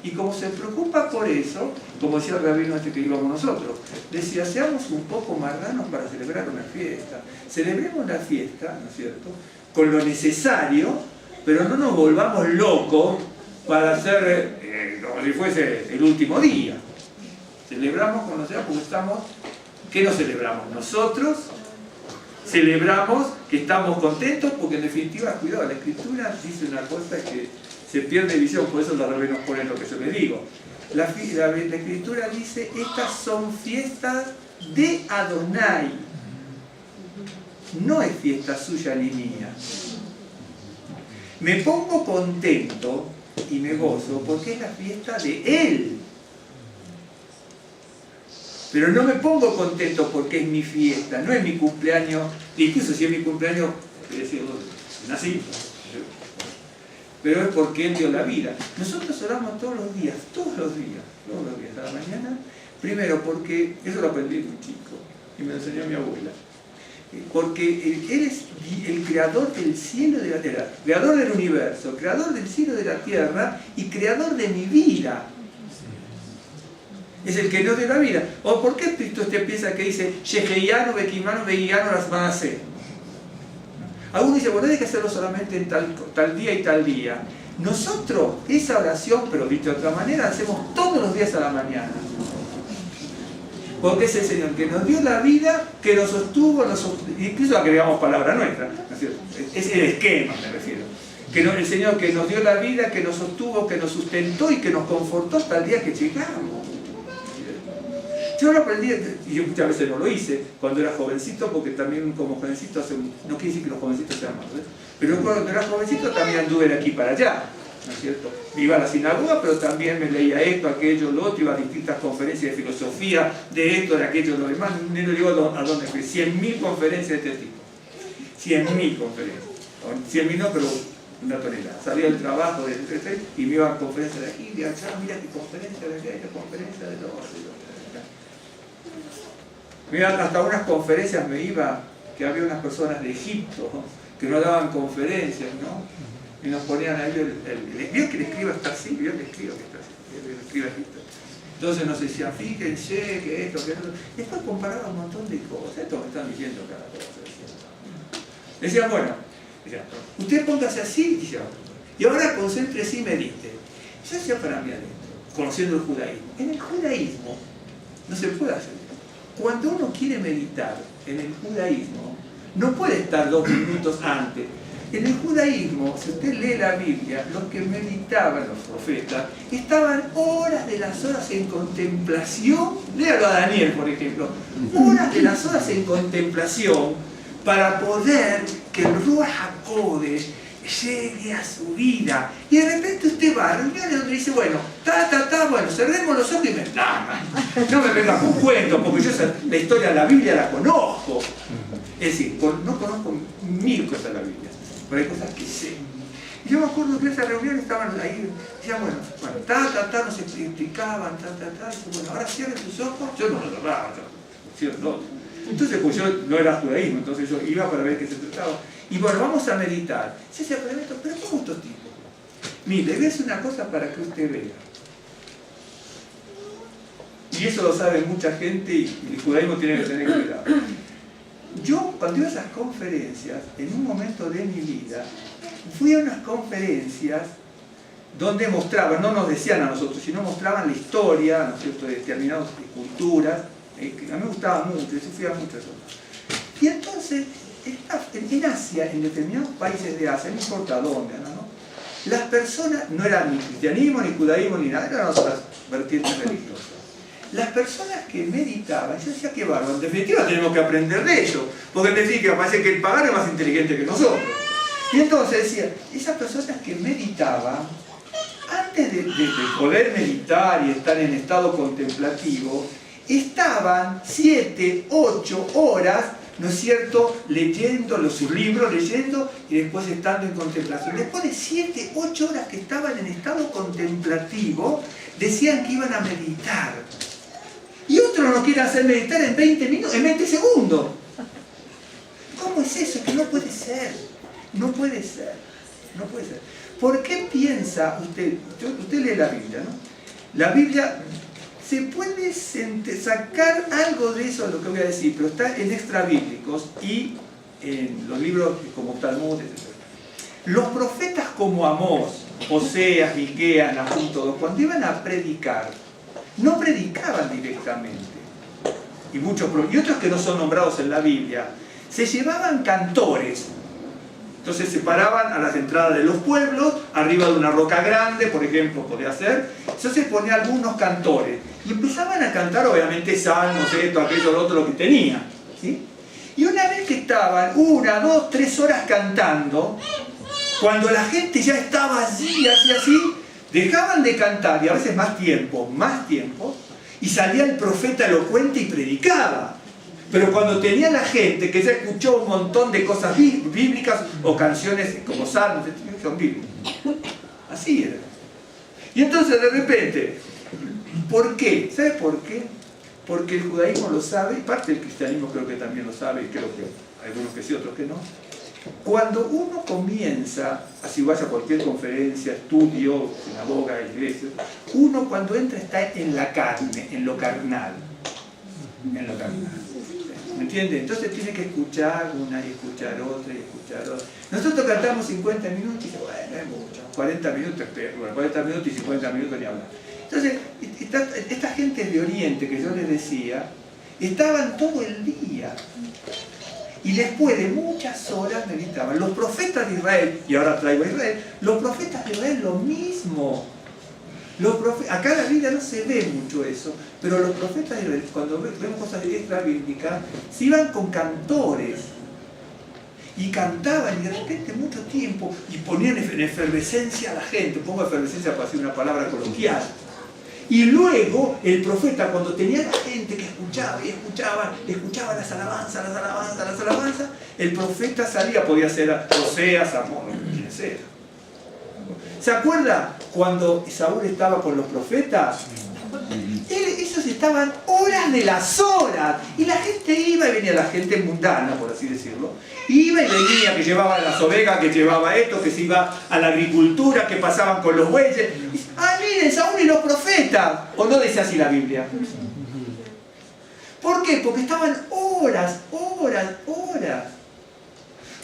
y como se preocupa por eso, como decía el rabino que íbamos nosotros, decía, seamos un poco marranos para celebrar una fiesta. Celebremos la fiesta, ¿no es cierto?, con lo necesario, pero no nos volvamos locos para hacer como si fuese el último día. Celebramos con lo necesario porque estamos. ¿Qué nos celebramos? Nosotros celebramos que estamos contentos porque en definitiva, cuidado, la Escritura dice una cosa que se pierde visión, por eso los rabinos ponen lo que yo les digo. La Escritura dice, estas son fiestas de Adonai, no es fiesta suya ni mía. Me pongo contento y me gozo porque es la fiesta de Él. Pero no me pongo contento porque es mi fiesta, no es mi cumpleaños, incluso si es mi cumpleaños, nací, pero es porque Él dio la vida. Nosotros oramos todos los días, a la mañana, primero porque, eso lo aprendí de un chico, y me lo enseñó mi abuela, porque Él es el creador del cielo y de la tierra, creador del universo, creador del cielo y de la tierra, y creador de mi vida. Es el que nos dio la vida. ¿O por qué Cristo piensa que dice Sheheyanu, Bekimanu, Beguianu, las van a hacer? Algunos dicen, bueno, hay que hacerlo solamente en tal día y tal día. Nosotros, esa oración, pero dicho de otra manera, hacemos todos los días a la mañana. Porque es el Señor que nos dio la vida, que nos sostuvo, incluso agregamos palabra nuestra, ¿no es cierto? Es el esquema, me refiero. El Señor que nos dio la vida, que nos sostuvo, que nos sustentó y que nos confortó hasta el día que llegamos. Yo lo aprendí, y yo muchas veces no lo hice, cuando era jovencito, porque también como jovencito, no quiere decir que los jovencitos sean malos, pero cuando era jovencito también anduve de aquí para allá, ¿no es cierto? Iba a la sinagoga, pero también me leía esto, aquello, lo otro, iba a distintas conferencias de filosofía, de esto, de aquello, lo demás, no digo a dónde fui, 100.000 conferencias de este tipo, 100.000 conferencias, 100.000 no, pero una tonelada. Salía del trabajo y me iba a conferencias de aquí, de allá, mira qué conferencia de allá, qué conferencia de lo otro. Mira, hasta unas conferencias me iba, que había unas personas de Egipto, ¿no?, que no daban conferencias, ¿no? Y nos ponían ahí, vio que el escriba está así, vio que el escriba que está así, el escriba aquí está. Entonces nos decían, fíjense que esto, que esto. Después comparaba un montón de cosas, esto me están diciendo cada cosa. Decían, bueno, usted póngase así, y ahora concéntrese y medite. Yo decía para mí adentro, conociendo el judaísmo. En el judaísmo no se puede hacer eso. Cuando uno quiere meditar en el judaísmo, no puede estar 2 minutos antes. En el judaísmo, si usted lee la Biblia, los que meditaban, los profetas, estaban horas de las horas en contemplación. Léalo a Daniel, por ejemplo. Horas de las horas en contemplación para poder que el Ruach HaKodesh llegue a su vida. Y de repente usted va a reuniones donde dice, bueno, bueno, cerremos los ojos y no me venga con cuentos, porque yo la historia de la Biblia la conozco. Es decir, no conozco 1000 cosas de la Biblia, pero hay cosas que sé. Y yo me acuerdo que en esa reunión estaban ahí, decían, bueno, nos explicaban, y bueno, ahora cierren sus ojos. Yo no lo cerraba, entonces, pues yo no era judaísmo, entonces yo iba para ver qué se trataba. Y bueno, vamos a meditar. Se decía, pero ¿cómo estos tipos? Mire, ves una cosa para que usted vea. Y eso lo sabe mucha gente y el judaísmo tiene que tener cuidado. Yo, cuando iba a esas conferencias, en un momento de mi vida, fui a unas conferencias donde mostraban, no nos decían a nosotros, sino mostraban la historia, ¿no es cierto?, de determinadas culturas. A mí me gustaba mucho, yo fui a muchas cosas. Y entonces, en Asia, en determinados países de Asia, no importa dónde, ¿no? Las personas, no eran ni cristianismo, ni judaísmo, ni nada, eran otras vertientes religiosas. Las personas que meditaban, yo decía que bárbaro, en definitiva tenemos que aprender de ellos, porque en definitiva parece que el pagano es más inteligente que nosotros. Y entonces decía, esas personas que meditaban, antes de poder meditar y estar en estado contemplativo, estaban 7, 8 horas, ¿no es cierto?, leyendo sus libros, leyendo y después estando en contemplación. Después de 7, 8 horas que estaban en estado contemplativo, decían que iban a meditar. Y otros no quieren hacer meditar en 20 minutos, en 20 segundos. ¿Cómo es eso? Que no puede ser. No puede ser. No puede ser. ¿Por qué piensa usted? Usted lee la Biblia, ¿no? La Biblia, se puede sacar algo de eso, lo que voy a decir, pero está en extrabíblicos y en los libros como Talmud, etc. Los profetas como Amós, Oseas, Miqueas, Nahum, todos, cuando iban a predicar, no predicaban directamente. Y otros que no son nombrados en la Biblia, se llevaban cantores. Entonces se paraban a las entradas de los pueblos, arriba de una roca grande, por ejemplo, podía ser. Entonces ponían algunos cantores. Y empezaban a cantar, obviamente, salmos, esto, aquello, lo otro, lo que tenían, ¿sí? Y una vez que estaban 1, 2, 3 horas cantando, cuando la gente ya estaba así, dejaban de cantar, y a veces más tiempo, y salía el profeta elocuente y predicaba. Pero cuando tenía la gente que ya escuchó un montón de cosas bíblicas o canciones como salmos, son bíblicos. Así era. Y entonces de repente, ¿por qué? ¿Sabe por qué? Porque el judaísmo lo sabe, y parte del cristianismo creo que también lo sabe, y creo que algunos que sí, otros que no. Cuando uno comienza, así vaya a cualquier conferencia, estudio, sinagoga, iglesia, uno cuando entra está en la carne, en lo carnal. En lo carnal. ¿Me entiende? Entonces tiene que escuchar una y escuchar otra y escuchar otra. Nosotros cantamos 50 minutos y dice, bueno, es mucho. 40 minutos, bueno, 40 minutos y 50 minutos ni hablar. Entonces, esta gente de Oriente que yo les decía, estaban todo el día. Y después de muchas horas meditaban. Los profetas de Israel, y ahora traigo a Israel, los profetas de Israel lo mismo. Acá en la Biblia no se ve mucho eso, pero los profetas de Israel, cuando vemos cosas extrabíblicas, se iban con cantores y cantaban y de repente mucho tiempo y ponían en efervescencia a la gente. Pongo efervescencia para decir una palabra coloquial. Y luego el profeta, cuando tenía la gente que escuchaba y escuchaba las alabanzas, el profeta salía, podía ser Oseas, Amós, quien sea. ¿Se acuerda cuando Saúl estaba con los profetas? Ellos estaban horas de las horas. Y la gente iba y venía, la gente mundana, por así decirlo. Iba y venía, que llevaba las ovejas, que llevaba esto, que se iba a la agricultura, que pasaban con los bueyes. Ah, miren, Saúl y los profetas. ¿O no dice así la Biblia? ¿Por qué? Porque estaban horas.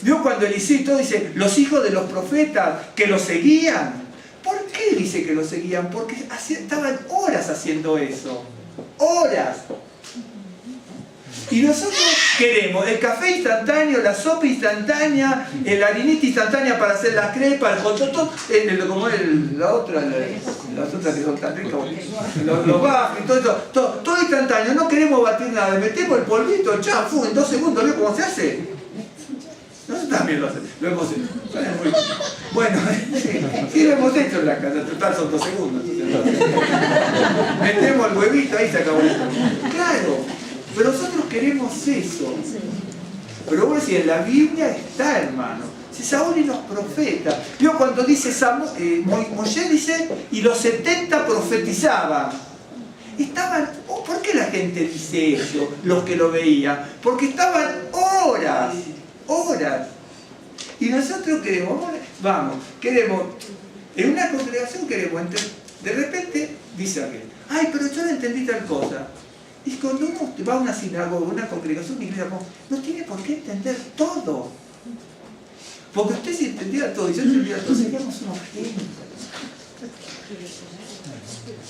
Vio cuando Eliseo dice, los hijos de los profetas que los seguían. ¿Por qué dice que los seguían? Porque estaban horas haciendo eso. Horas. Y nosotros queremos el café instantáneo, la sopa instantánea, la harinita instantánea para hacer las crepas, el hototón, como la otra que son tan ricas, los bafles, todo instantáneo. No queremos batir nada, metemos el polvito, chafu, en 2 segundos, ¿ves cómo se hace? Nosotros también lo hemos hecho. Bueno, sí lo hemos hecho en la casa, total son 2 segundos. Metemos el huevito, ahí se acabó esto. Claro, pero nosotros queremos eso. Pero vos decís, en la Biblia está, hermano. Si Saúl y los profetas. Vio cuando dice Moisés dice, y los 70 profetizaban. Estaban, ¿por qué la gente dice eso? Los que lo veían. Porque estaban horas. Y nosotros queremos, en una congregación queremos, de repente dice alguien, ay, pero yo no entendí tal cosa. Y cuando uno va a una sinagoga, a una congregación, no tiene por qué entender todo. Porque usted si entendiera todo y yo entendiera todo, seríamos unos genios.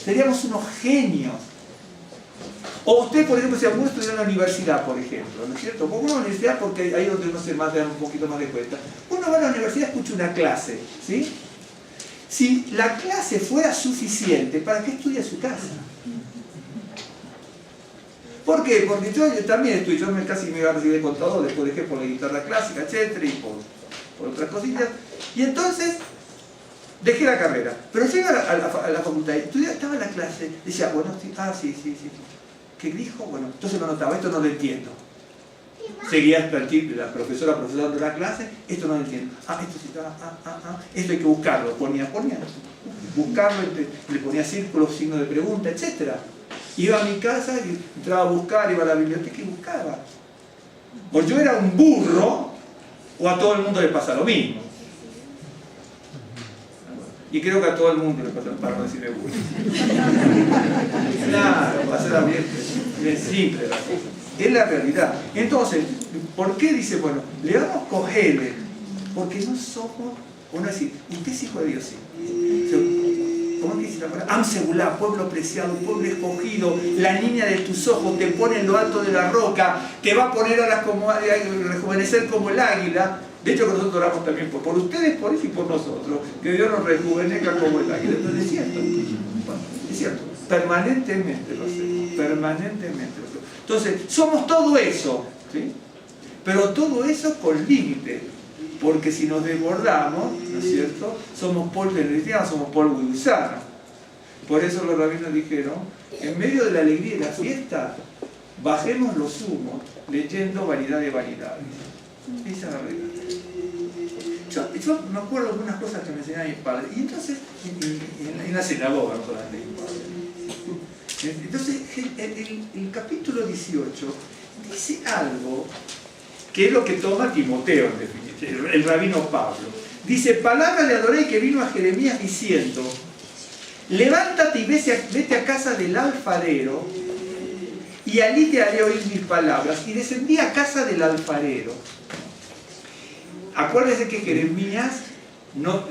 Seríamos unos genios. O usted, por ejemplo, si alguno estudia en la universidad, por ejemplo, ¿no es cierto? Porque una universidad, porque ahí es donde uno se más da un poquito más de cuenta. Uno va a la universidad, escucha una clase, ¿sí? Si la clase fuera suficiente, ¿para qué estudia su casa? ¿Por qué? Porque yo también estudié, casi me iba a recibir de contador, después dejé por la guitarra clásica, etcétera, y por otras cositas. Y entonces, dejé la carrera. Pero llegué a la facultad y estaba en la clase, decía, bueno, sí. ¿Qué dijo? Bueno, entonces lo notaba, esto no lo entiendo. Seguía la profesora de la clase, esto no lo entiendo. Esto sí, esto hay que buscarlo. Ponía, buscarlo, le ponía círculos, signos de pregunta, etc. Iba a mi casa y entraba a buscar, iba a la biblioteca y buscaba. O yo era un burro, o a todo el mundo le pasa lo mismo. Y creo que a todo el mundo le pasa, para no decirme burro. Claro, pasa bien, es simple la cosa. Es la realidad. Entonces, ¿por qué dice, bueno, leamos Cogelet? Porque no somos, uno decir, usted es hijo de Dios, sí. ¿Cómo dice la palabra? Am Segulá, pueblo preciado, pueblo escogido, la niña de tus ojos te pone en lo alto de la roca, te va a poner a rejuvenecer como el águila. De hecho, que nosotros oramos también por ustedes, por eso y por nosotros, que Dios nos rejuvenezca como el águila. Entonces es cierto, es cierto, permanentemente lo hacemos, permanentemente lo hacemos. Entonces, somos todo eso, ¿sí? Pero todo eso con límite, porque si nos desbordamos, ¿no es cierto?, somos polvo de cristianos, somos polvo de gusano. Por eso los rabinos dijeron, en medio de la alegría y la fiesta, bajemos los humos leyendo variedad de variedades. Esa es la regla. Yo me acuerdo de algunas cosas que me enseñaba mi padre, y entonces, en la sinagoga, no solamente mi padre. Entonces, el capítulo 18 dice algo que es lo que toma Timoteo, en definitiva, el rabino Pablo. Dice, palabra de Adonai que vino a Jeremías diciendo, levántate y vete a casa del alfarero, y allí te haré oír mis palabras. Y descendí a casa del alfarero. Acuérdense que Jeremías no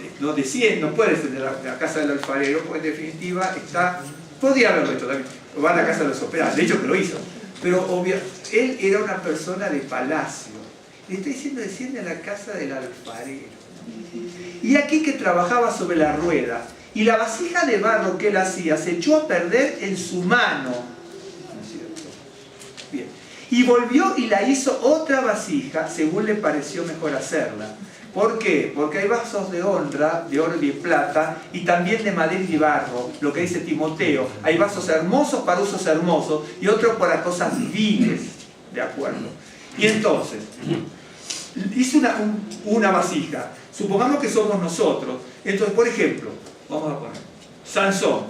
puede descender a la casa del alfarero, porque en definitiva podía haberlo hecho también. Va a la casa de los operarios, de hecho que lo hizo. Pero él era una persona de palacio. Le estoy diciendo, desciende a la casa del alfarero. Y aquí que trabajaba sobre la rueda. Y la vasija de barro que él hacía se echó a perder en su mano. ¿No es cierto? Bien. Y volvió y la hizo otra vasija, según le pareció mejor hacerla. ¿Por qué? Porque hay vasos de honra, de oro y de plata, y también de madera y de barro, lo que dice Timoteo. Hay vasos hermosos para usos hermosos y otros para cosas viles, ¿de acuerdo? Y entonces, hice una vasija. Supongamos que somos nosotros. Entonces, por ejemplo, vamos a poner, Sansón.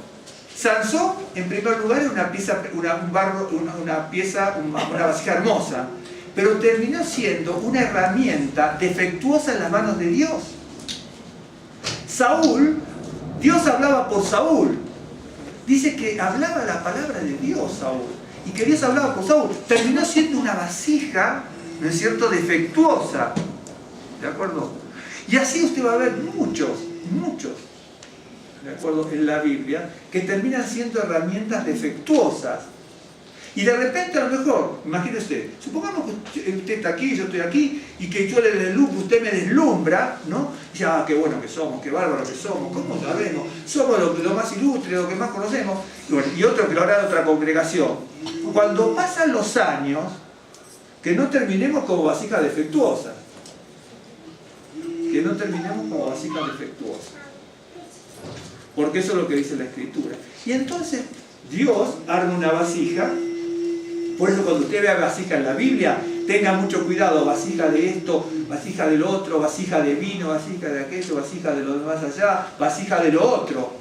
Sansón, en primer lugar, era una vasija hermosa, pero terminó siendo una herramienta defectuosa en las manos de Dios. Saúl, Dios hablaba por Saúl. Dice que hablaba la palabra de Dios, Saúl, y que Dios hablaba por Saúl. Terminó siendo una vasija, ¿no es cierto?, defectuosa. ¿De acuerdo? Y así usted va a ver muchos, ¿de acuerdo?, en la Biblia, que terminan siendo herramientas defectuosas. Y de repente, a lo mejor, imagínese, supongamos que usted está aquí, yo estoy aquí, y que yo le deslumbro, usted me deslumbra, ¿no? Y dice, ah, qué bueno que somos, qué bárbaro que somos, ¿cómo sabemos? Somos lo más ilustre, lo que más conocemos. Y, bueno, y otro que lo hará de otra congregación. Cuando pasan los años, que no terminemos como vasijas defectuosas. Que no terminemos como vasijas defectuosas. Porque eso es lo que dice la Escritura. Y entonces, Dios arma una vasija. Por eso cuando usted vea vasija en la Biblia, tenga mucho cuidado, vasija de esto, vasija del otro, vasija de vino, vasija de aquello, vasija de lo más allá, vasija de lo otro.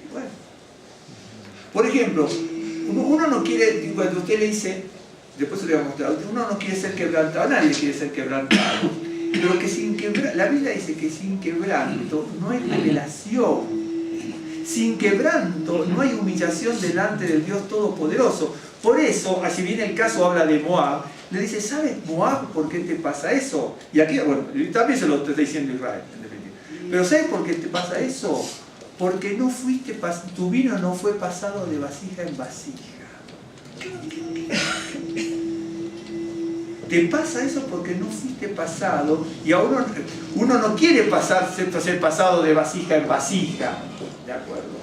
Y bueno. Por ejemplo, uno no quiere, cuando usted le dice, después se le va a mostrar, uno no quiere ser quebrantado, nadie quiere ser quebrantado, pero que sin quebranto, la Biblia dice que sin quebranto no hay revelación. Sin quebranto no hay humillación delante del Dios Todopoderoso. Por eso, allí viene el caso, habla de Moab, le dice, ¿sabes Moab por qué te pasa eso? Y aquí, bueno, también se lo está diciendo Israel, pero ¿sabes por qué te pasa eso? Porque no fuiste, tu vino no fue pasado de vasija en vasija. Te pasa eso porque no fuiste pasado, y a uno no quiere ser pasado de vasija en vasija, ¿de acuerdo?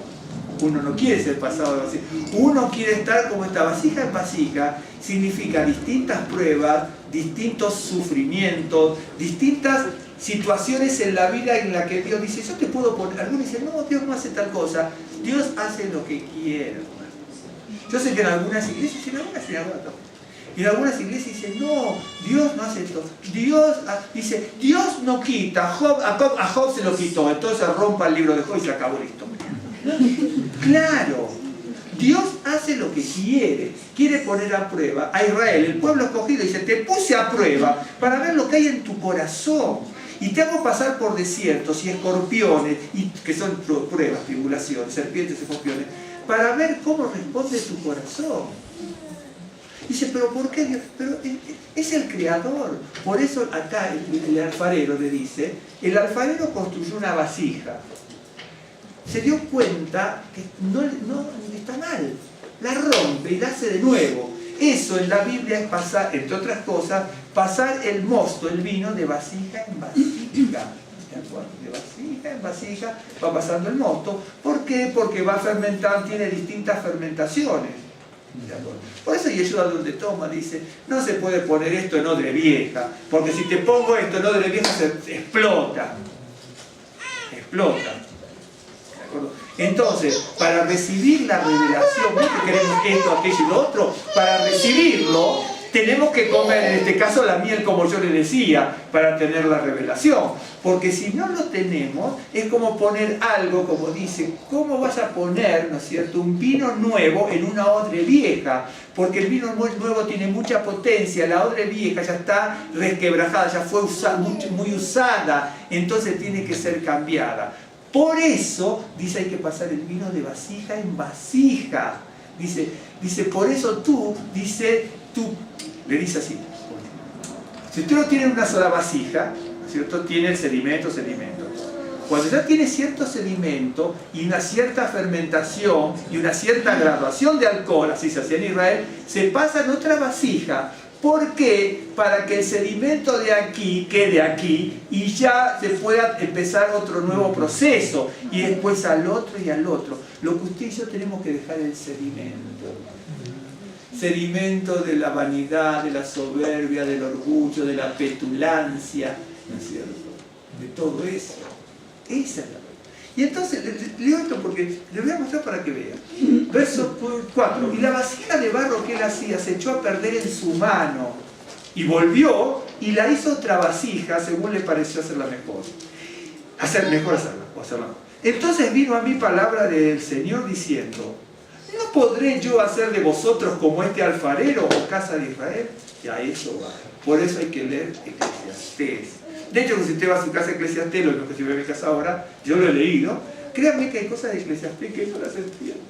Uno no quiere ser pasado de vasija. Uno quiere estar como esta vasija en vasija, significa distintas pruebas, distintos sufrimientos, distintas situaciones en la vida en la que Dios dice, yo te puedo poner, algunos dicen, no, Dios no hace tal cosa, Dios hace lo que quiere. Yo sé que en algunas iglesias, y en algunas iglesias dicen, no, Dios no hace esto. Dios dice, Dios no quita, a Job se lo quitó, entonces rompa el libro de Job y se acabó la historia. Claro, Dios hace lo que quiere poner a prueba a Israel, el pueblo escogido, dice, te puse a prueba para ver lo que hay en tu corazón. Y te hago pasar por desiertos y escorpiones, que son pruebas, tribulaciones, serpientes, escorpiones, para ver cómo responde tu corazón. Dice, pero ¿por qué Dios? Pero es el creador. Por eso acá el alfarero le dice, el alfarero construyó una vasija. Se dio cuenta que no está mal, la rompe y la hace de nuevo. Eso en la Biblia es pasar, entre otras cosas, pasar el mosto, el vino, de vasija en vasija. ¿De acuerdo? De vasija en vasija va pasando el mosto. ¿Por qué? Porque va fermentando, tiene distintas fermentaciones. ¿De acuerdo? Por eso Yeshua donde toma dice, no se puede poner esto en odre vieja, porque si te pongo esto en odre vieja se explota. Explota. Entonces, para recibir la revelación, no que queremos esto, aquello y lo otro, para recibirlo, tenemos que comer, en este caso, la miel, como yo le decía, para tener la revelación. Porque si no lo tenemos, es como poner algo, como dice, ¿cómo vas a poner, ¿no es cierto?, un vino nuevo en una odre vieja? Porque el vino nuevo tiene mucha potencia, la odre vieja ya está resquebrajada, ya fue muy usada, entonces tiene que ser cambiada. Por eso, dice, hay que pasar el vino de vasija en vasija. Dice, por eso le dice así. Si usted no tiene una sola vasija, ¿no es cierto?, tiene el sedimento. Cuando ya tiene cierto sedimento y una cierta fermentación y una cierta graduación de alcohol, así se hacía en Israel, se pasa en otra vasija. ¿Por qué? Para que el sedimento de aquí quede aquí y ya se pueda empezar otro nuevo proceso. Y después al otro y al otro. Lo que usted y yo tenemos que dejar es el sedimento. Sedimento de la vanidad, de la soberbia, del orgullo, de la petulancia, ¿no es cierto? De todo eso. Esa es la verdad. Y entonces, le digo esto porque le voy a mostrar para que vea. Verso 4. Y la vasija de barro que él hacía se echó a perder en su mano. Y volvió y la hizo otra vasija según le pareció hacerla mejor. Hacerla. Entonces vino a mí palabra del Señor diciendo, ¿no podré yo hacer de vosotros como este alfarero o casa de Israel? Y a eso va. Por eso hay que leer Eclesiastés. De hecho, si usted va a su casa Eclesiastés, lo que se ve en mi casa ahora, yo lo he leído, créanme que hay cosas de Eclesiastés que no las entiendo.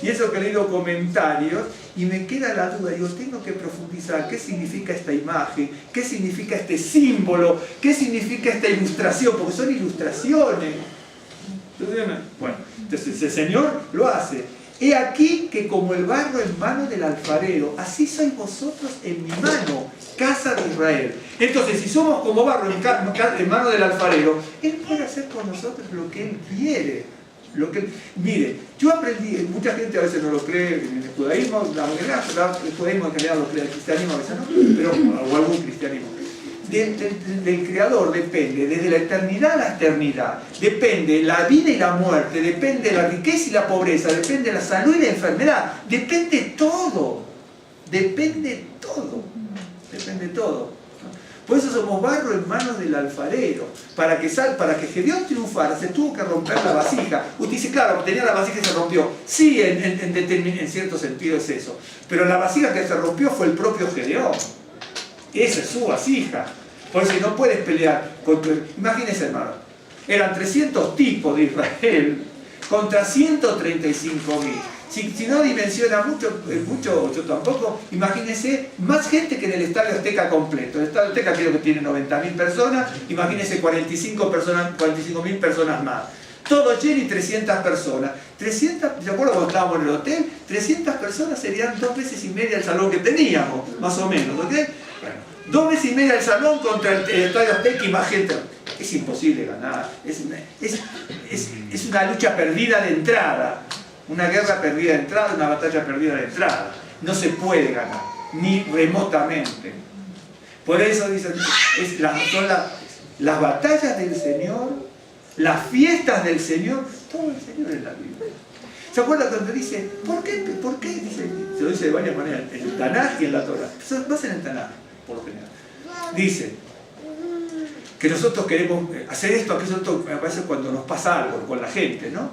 Y eso que he leído comentarios y me queda la duda, digo, tengo que profundizar qué significa esta imagen, qué significa este símbolo, qué significa esta ilustración, porque son ilustraciones. Bueno, entonces el Señor lo hace. He aquí que como el barro en mano del alfarero, así sois vosotros en mi mano, casa de Israel. Entonces, si somos como barro en mano del alfarero, Él puede hacer con nosotros lo que Él quiere. Mire, yo aprendí, mucha gente a veces no lo cree en el judaísmo, el judaísmo en general lo cree, el cristianismo a veces no, pero, o algún cristianismo. Del Creador depende, desde la eternidad a la eternidad, depende la vida y la muerte, depende la riqueza y la pobreza, depende la salud y la enfermedad, depende todo, depende todo. Por eso somos barro en manos del alfarero. Para que Gedeón triunfara, se tuvo que romper la vasija. Usted dice, claro, tenía la vasija y se rompió. Sí, en cierto sentido es eso. Pero la vasija que se rompió fue el propio Gedeón. Esa es su vasija. Por eso no puedes pelear contra... Imagínense, hermano, eran 300 tipos de Israel contra 135.000. Si no dimensiona mucho, yo tampoco, imagínense más gente que en el Estadio Azteca completo. El Estadio Azteca creo que tiene 90.000 personas, imagínense 45.000 personas más. Todo lleno y 300 personas. 300, ¿se acuerdan cuando estábamos en el hotel? 300 personas serían 2 veces y media el salón que teníamos, más o menos, ¿ok? Bueno, 2 veces y media el salón contra el Estadio Azteca y más gente. Es imposible ganar. Es una lucha perdida de entrada. Una guerra perdida de entrada, una batalla perdida de entrada. No se puede ganar, ni remotamente. Por eso dicen, son las batallas del Señor, las fiestas del Señor, todo el Señor en la Biblia. ¿Se acuerdan cuando dice, ¿por qué? Dice, se lo dice de varias maneras, en el Tanaj y en la Torah. Más en el Tanaj, por lo general. Dice que nosotros queremos hacer esto, aquello, a veces cuando nos pasa algo con la gente, ¿no?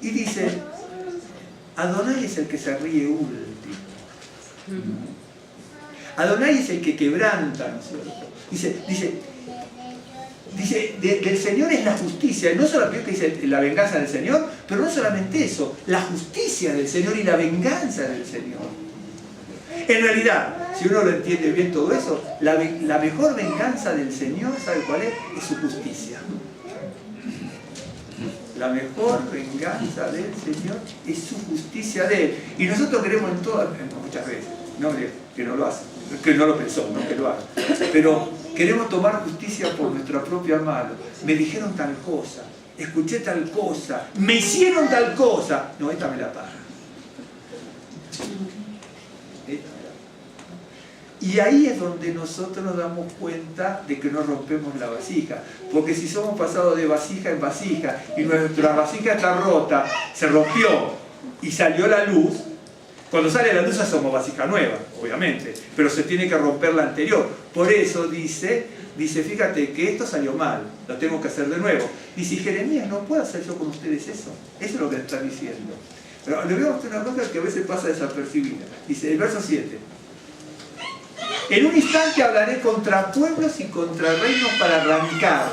Y dice, Adonai es el que se ríe último. Adonai es el que quebranta, ¿no es cierto? Dice, del Señor es la justicia. No solamente que dice la venganza del Señor, pero no solamente eso, la justicia del Señor y la venganza del Señor. En realidad, si uno lo entiende bien todo eso, la mejor venganza del Señor, ¿sabe cuál es? Es su justicia. La mejor venganza del Señor es su justicia de Él. Y nosotros queremos muchas veces, no que no lo hace, que no lo pensó, no que lo haga, pero queremos tomar justicia por nuestra propia mano. Me dijeron tal cosa, escuché tal cosa, me hicieron tal cosa. No, esta me la paga. Y ahí es donde nosotros nos damos cuenta de que no rompemos la vasija. Porque si somos pasados de vasija en vasija y nuestra vasija está rota, se rompió y salió la luz, cuando sale la luz ya somos vasija nueva, obviamente, pero se tiene que romper la anterior. Por eso dice, fíjate que esto salió mal, lo tengo que hacer de nuevo. Dice, Jeremías, no puedo hacer yo con ustedes eso. Eso es lo que le está diciendo. Pero le voy a mostrar una cosa que a veces pasa desapercibida. Dice, el verso 7. En un instante hablaré contra pueblos y contra reinos para arrancar,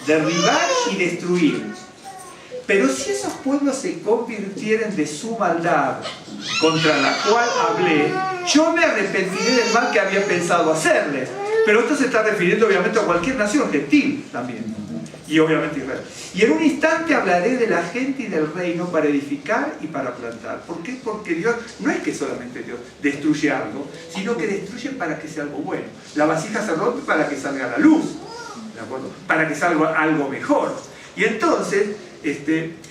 derribar y destruir. Pero si esos pueblos se convirtieren de su maldad contra la cual hablé, yo me arrepentiré del mal que había pensado hacerles. Pero esto se está refiriendo obviamente a cualquier nación, gentil también. Y obviamente Israel. Y en un instante hablaré de la gente y del reino para edificar y para plantar. ¿Por qué? Porque Dios, no es que solamente Dios destruye algo, sino que destruye para que sea algo bueno. La vasija se rompe para que salga la luz, ¿de acuerdo? Para que salga algo mejor. Y entonces,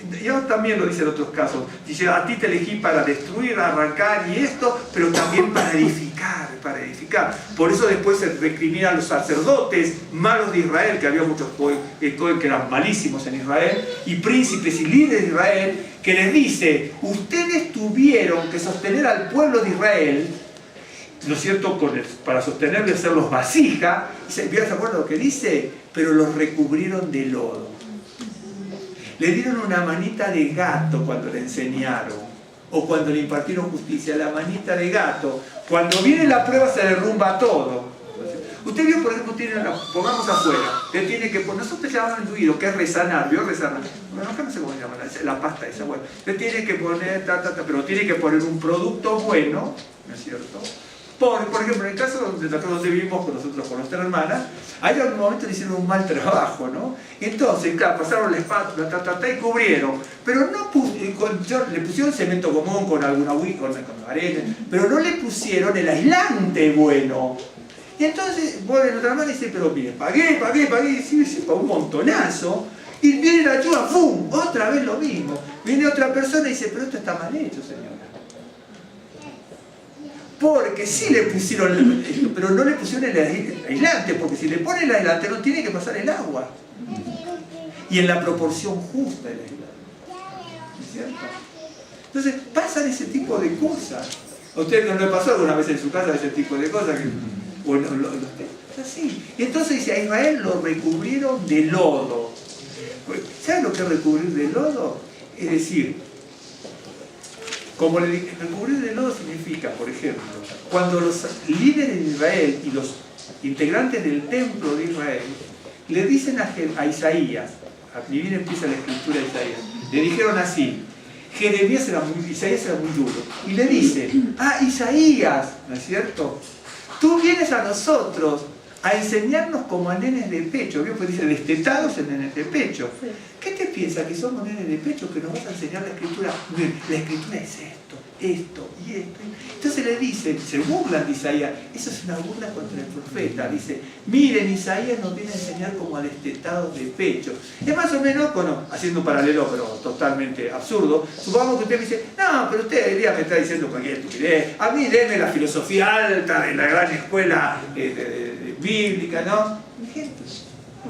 Dios también lo dice en otros casos, dice, a ti te elegí para destruir, arrancar y esto, pero también para edificar. Por eso después se recrimina a los sacerdotes malos de Israel, que había muchos que eran malísimos en Israel, y príncipes y líderes de Israel, que les dice, ustedes tuvieron que sostener al pueblo de Israel, ¿no es cierto?, para sostenerle, hacerlos vasija, y ¿se acuerdan lo que dice? Pero los recubrieron de lodo. Le dieron una manita de gato cuando le enseñaron, o cuando le impartieron justicia, la manita de gato. Cuando viene la prueba se derrumba todo. Usted vio, por ejemplo, pongamos afuera, le tiene que poner, nosotros llamamos enduido, que es resanar, ¿vio resanar? Bueno, acá no sé cómo se llama, la pasta esa, bueno. Le tiene que poner, pero tiene que poner un producto bueno, ¿no es cierto? Por ejemplo, en el caso donde vivimos con nosotros, con nuestra hermana, hay algún momento le hicieron un mal trabajo, ¿no? Entonces, claro, pasaron la espátula, y cubrieron, pero no le pusieron cemento común con alguna con arena, pero no le pusieron el aislante bueno. Y entonces vuelve nuestra hermana y dice, pero mire, pagué, y sí, un montonazo, y viene la ayuda, ¡pum!, otra vez lo mismo. Viene otra persona y dice, pero esto está mal hecho, señora. Porque sí le pusieron esto, pero no le pusieron el aislante, porque si le ponen el aislante no tiene que pasar el agua. Y en la proporción justa el aislante. ¿No es cierto? Entonces pasan ese tipo de cosas. ¿A usted no le pasó alguna vez en su casa ese tipo de cosas? Bueno, es así. Y entonces dice, a Israel lo recubrieron de lodo. ¿Saben lo que es recubrir de lodo? Es decir, como recubrir de lodo significa, por ejemplo, cuando los líderes de Israel y los integrantes del templo de Israel le dicen a Isaías, ni bien empieza la escritura de Isaías, le dijeron así, Isaías era muy duro, y le dicen, Isaías, ¿no es cierto? Tú vienes a nosotros a enseñarnos como a nenes de pecho, ¿vio? Pues dice, destetados en nenes de pecho. Sí. ¿Qué te piensas, que somos nenes de pecho, que nos vas a enseñar la escritura? La escritura es esto y esto. Entonces le dicen, se burlan de Isaías, eso es una burla contra el profeta. Dice, miren, Isaías nos viene a enseñar como a destetados de pecho. Es más o menos, bueno, haciendo un paralelo, pero totalmente absurdo, supongamos que usted me dice, no, pero usted el día me está diciendo cualquier estupidez, a mí deme la filosofía alta de la gran escuela bíblica, ¿no? Gente,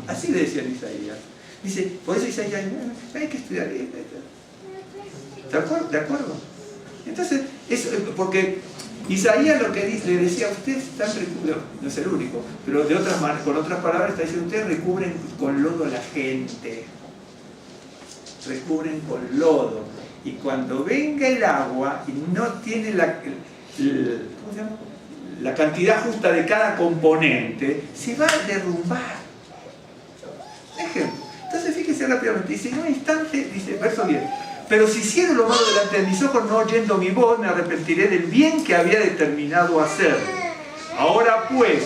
así le decían a Isaías. Dice, por eso Isaías, hay que estudiar. ¿De acuerdo? Entonces, porque Isaías lo que le decía, ustedes están recubrendo, no es el único, pero con otras palabras está diciendo, ustedes recubren con lodo a la gente. Recubren con lodo. Y cuando venga el agua y no tiene ¿cómo se llama? La cantidad justa de cada componente, se va a derrumbar. Ejemplo. Entonces fíjese rápidamente, dice, en un instante, dice, verso 10, pero si hiciera lo malo delante de mis ojos, no oyendo mi voz, me arrepentiré del bien que había determinado hacer. Ahora pues,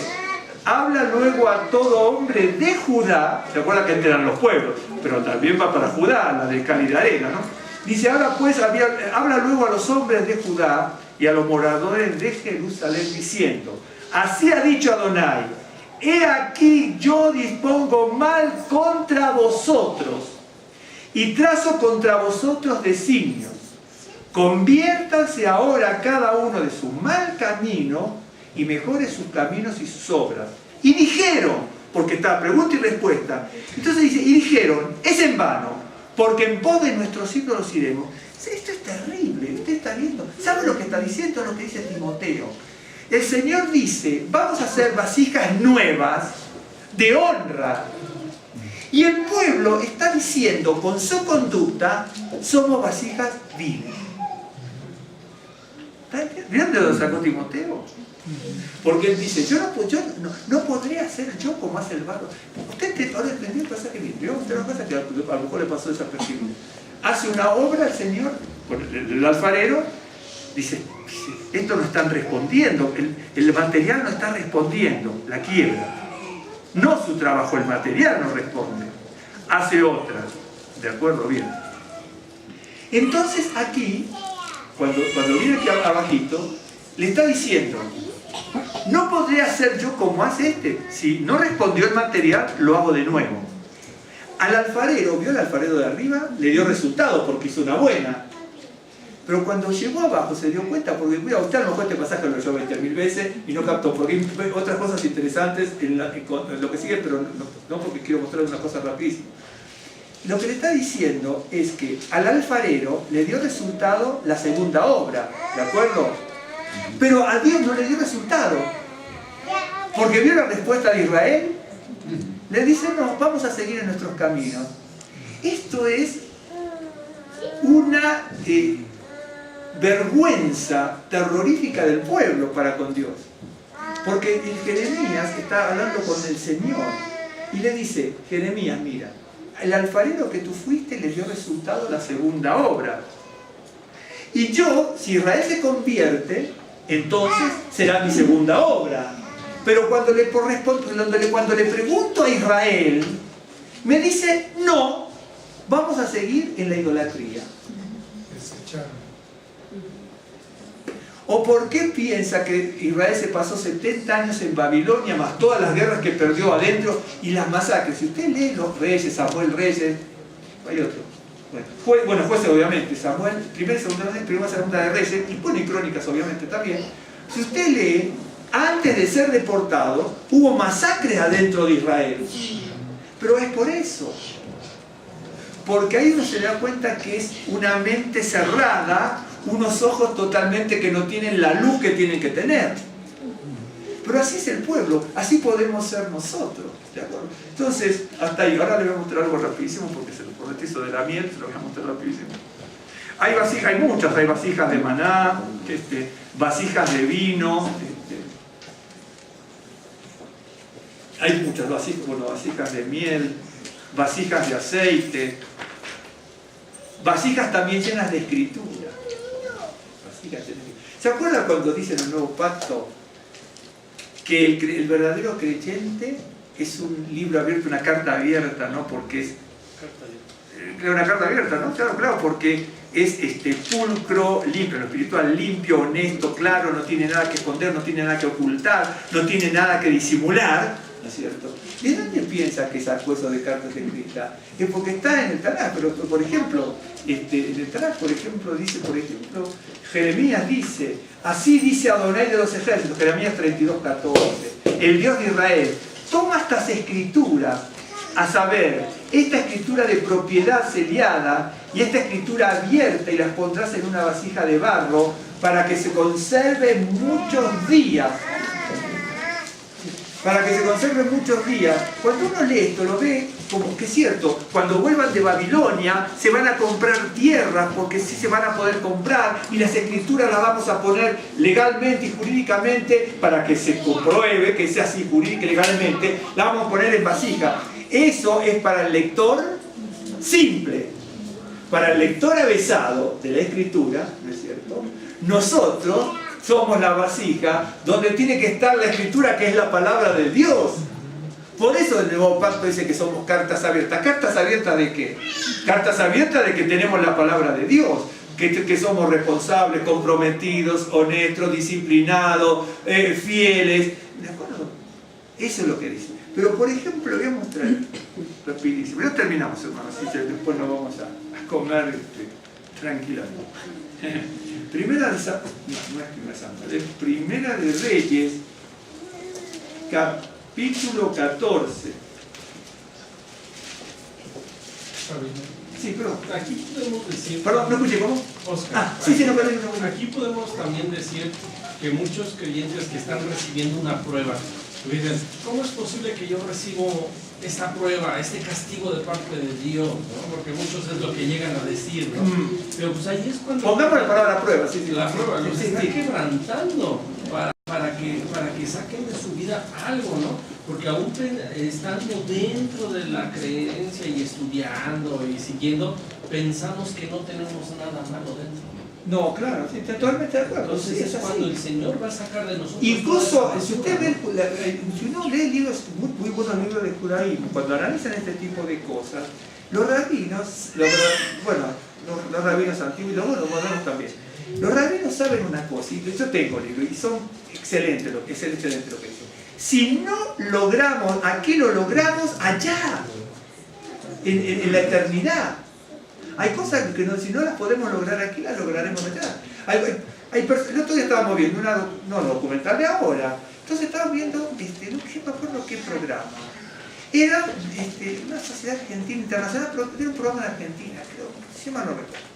habla luego a todo hombre de Judá, se acuerda que eran los pueblos, pero también va para Judá, la de cal y de arena, ¿no? Dice, ahora pues, habla luego a los hombres de Judá y a los moradores de Jerusalén, diciendo, así ha dicho Adonai, he aquí yo dispongo mal contra vosotros y trazo contra vosotros designios. Conviértanse ahora cada uno de su mal camino y mejore sus caminos y sus obras. Y dijeron, porque está pregunta y respuesta, entonces dice, y dijeron, es en vano, porque en pos de nuestros ídolos iremos. Esto es terrible, usted está viendo. ¿Sabe lo que está diciendo? Lo que dice Timoteo. El Señor dice, vamos a hacer vasijas nuevas de honra. Y el pueblo está diciendo, con su conducta, somos vasijas viles. ¿Vieron de dónde sacó Timoteo? Porque él dice, yo no podría ser yo como hace el barro. Usted ahora entendió el pasaje bien. Vio usted una cosa que a lo mejor le pasó desapercibido. Hace una obra el Señor, el alfarero, dice, esto no están respondiendo, el material no está respondiendo, la quiebra. No su trabajo, el material no responde. Hace otra. ¿De acuerdo? Bien. Entonces aquí, cuando viene aquí abajito, le está diciendo, no podré hacer yo como hace este. Si no respondió el material, lo hago de nuevo. Al alfarero, vio el alfarero de arriba, le dio resultado porque hizo una buena. Pero cuando llegó abajo se dio cuenta, porque mira, usted a lo mejor este pasaje lo oyó 20.000 veces y no captó, porque hay otras cosas interesantes en lo que sigue, pero no porque quiero mostrar una cosa rapidísima. Lo que le está diciendo es que al alfarero le dio resultado la segunda obra, ¿de acuerdo? Pero a Dios no le dio resultado, porque vio la respuesta de Israel, le dice, no, vamos a seguir en nuestros caminos. Esto es una vergüenza terrorífica del pueblo para con Dios. Porque el Jeremías está hablando con el Señor y le dice: Jeremías, mira, el alfarero que tú fuiste le dio resultado a la segunda obra. Y yo, si Israel se convierte, entonces será mi segunda obra. Pero cuando le pregunto a Israel, me dice: no, vamos a seguir en la idolatría. ¿O por qué piensa que Israel se pasó 70 años en Babilonia, más todas las guerras que perdió adentro y las masacres? Si usted lee los reyes, Samuel Reyes, hay otro. Jueces obviamente, Samuel, primera y segunda de Reyes, y pone crónicas obviamente también. Si usted lee, antes de ser deportado, hubo masacres adentro de Israel. Pero es por eso. Porque ahí uno se da cuenta que es una mente cerrada, unos ojos totalmente que no tienen la luz que tienen que tener. Pero así es el pueblo, así podemos ser nosotros, ¿de acuerdo? Entonces, hasta ahí. Ahora le voy a mostrar algo rapidísimo, porque se lo prometí eso de la miel, se lo voy a mostrar rapidísimo. Hay vasijas, hay muchas, hay vasijas de maná, vasijas de vino, hay muchas vasijas, bueno, vasijas de miel, vasijas de aceite, vasijas también llenas de escritura. ¿Se acuerdan cuando dice en el Nuevo Pacto que el verdadero creyente es un libro abierto, una carta abierta, ¿no? Porque es una carta abierta, ¿no? Claro, porque es pulcro, limpio, lo espiritual limpio, honesto, claro, no tiene nada que esconder, no tiene nada que ocultar, no tiene nada que disimular, ¿no es cierto? ¿De dónde piensa que sacó eso de cartas escritas? Es porque está en el Tanaj, pero por ejemplo, en el Tanaj, por ejemplo, dice, Jeremías dice: así dice Adonai de los ejércitos, Jeremías 32:14, el Dios de Israel, toma estas escrituras, a saber, esta escritura de propiedad sellada y esta escritura abierta, y las pondrás en una vasija de barro para que se conserven muchos días. Para que se conserven muchos días. Cuando uno lee esto, lo ve como que es cierto. Cuando vuelvan de Babilonia, se van a comprar tierras, porque sí se van a poder comprar, y las escrituras las vamos a poner legalmente y jurídicamente, para que se compruebe que sea así jurídica y legalmente, la vamos a poner en vasija. Eso es para el lector simple. Para el lector avesado de la escritura, ¿no es cierto? Nosotros somos la vasija donde tiene que estar la escritura, que es la palabra de Dios. Por eso el Nuevo Pacto dice que somos cartas abiertas. ¿Cartas abiertas de qué? Cartas abiertas de que tenemos la palabra de Dios, que somos responsables, comprometidos, honestos, disciplinados, fieles. ¿De acuerdo? Eso es lo que dice. Pero por ejemplo, voy a mostrar rapidísimo. Ya terminamos, hermanos, así que después nos vamos a comer tranquilamente. Primera de Primera de Reyes, capítulo 14. Sí, perdón. Aquí podemos decir... Perdón, no escuché, ¿cómo? Oscar. Sí, no, perdón. Aquí podemos también decir que muchos creyentes que están recibiendo una prueba, dicen: ¿cómo es posible que yo recibo esta prueba, este castigo de parte de Dios? ¿No? Porque muchos es lo que llegan a decir, ¿no? Pero pues ahí es cuando... Pongamos la palabra prueba, sí. La prueba los sí, está sí. quebrantando para que saquen de su vida algo, ¿no? Porque aún estando dentro de la creencia y estudiando y siguiendo, pensamos que no tenemos nada malo dentro. No, claro, sí, totalmente de acuerdo. Entonces sí, es cuando el Señor va a sacar de nosotros. Incluso, si usted ve, si uno lee libros, muy buenos libros de judaísmo, cuando analizan este tipo de cosas, los rabinos, los rabinos antiguos y los modernos también, los rabinos saben una cosa, y yo tengo libros, y son excelentes lo que dicen. Si no logramos, aquí lo logramos allá, en la eternidad. Hay cosas que si no las podemos lograr aquí, las lograremos allá. El otro día estábamos viendo una documental de ahora. Entonces estábamos viendo, no me acuerdo qué programa. Era una sociedad argentina internacional, pero era un programa en Argentina, creo. Si mal no recuerdo.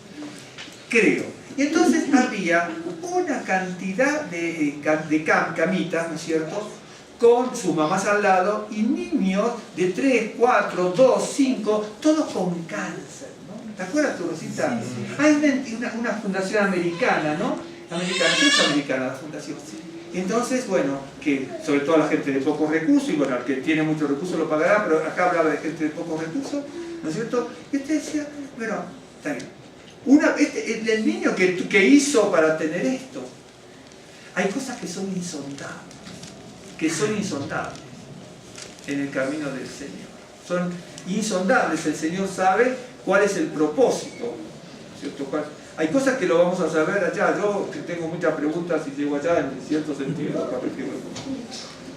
Creo. Y entonces había una cantidad de camitas, ¿no es cierto?, con sus mamás al lado, y niños de 3, 4, 2, 5, todos con cáncer, ¿no? ¿Te acuerdas tú, Rosita? Hay una fundación americana, ¿no? Americana, ¿qué es americana la fundación? Sí. Entonces, bueno, que sobre todo la gente de pocos recursos, y bueno, el que tiene muchos recursos lo pagará, pero acá hablaba de gente de pocos recursos, ¿no es cierto? Y usted decía, bueno, está bien. El niño que hizo para tener esto, hay cosas que son insondables en el camino del Señor. Son insondables, el Señor sabe cuál es el propósito, ¿cierto? Hay cosas que lo vamos a saber allá. Yo que tengo muchas preguntas y llego allá en cierto sentido.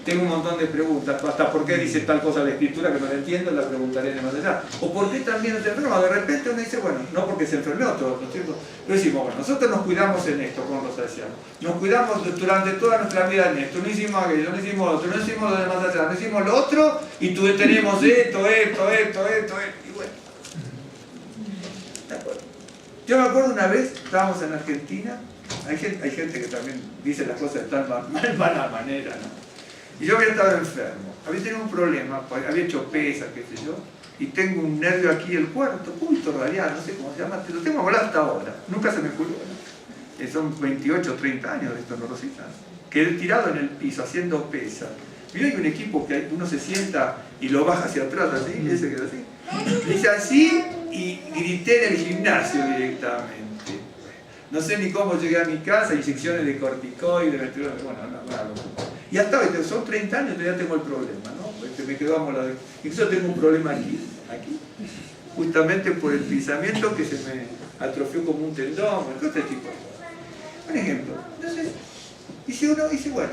Tengo un montón de preguntas. Hasta por qué dice tal cosa la Escritura que no la entiendo, la preguntaré de más allá. O por qué también se enferma. De repente uno dice, bueno, no porque se enfermó otro, ¿no es cierto? Pero decimos, bueno, nosotros nos cuidamos en esto, como los decíamos. Nos cuidamos durante toda nuestra vida en esto. No hicimos aquello, no hicimos lo otro, no hicimos lo demás allá, no hicimos lo otro, y tenemos esto. Y bueno. ¿De acuerdo? Yo me acuerdo una vez, estábamos en Argentina, hay gente que también dice las cosas de tan mala manera, ¿no? Y yo había estado enfermo, había tenido un problema, había hecho pesas, qué sé yo, y tengo un nervio aquí, el cuarto punto radial, no sé cómo se llama, lo tengo hablado hasta ahora, nunca se me curó, ¿no? Son 28 o 30 años de esto, ¿no, Rosita? Quedé tirado en el piso haciendo pesas. Mira, hay un equipo que uno se sienta y lo baja hacia atrás así, y ese queda así. Dice así y grité en el gimnasio directamente. No sé ni cómo llegué a mi casa, inyecciones de corticoides, bueno, no. Y hasta hoy, son 30 años, ya tengo el problema, ¿no? Porque me quedó amolado. Incluso tengo un problema aquí, justamente por el pisamiento que se me atrofió como un tendón, este tipo de cosas. Un ejemplo. Entonces, dice, bueno,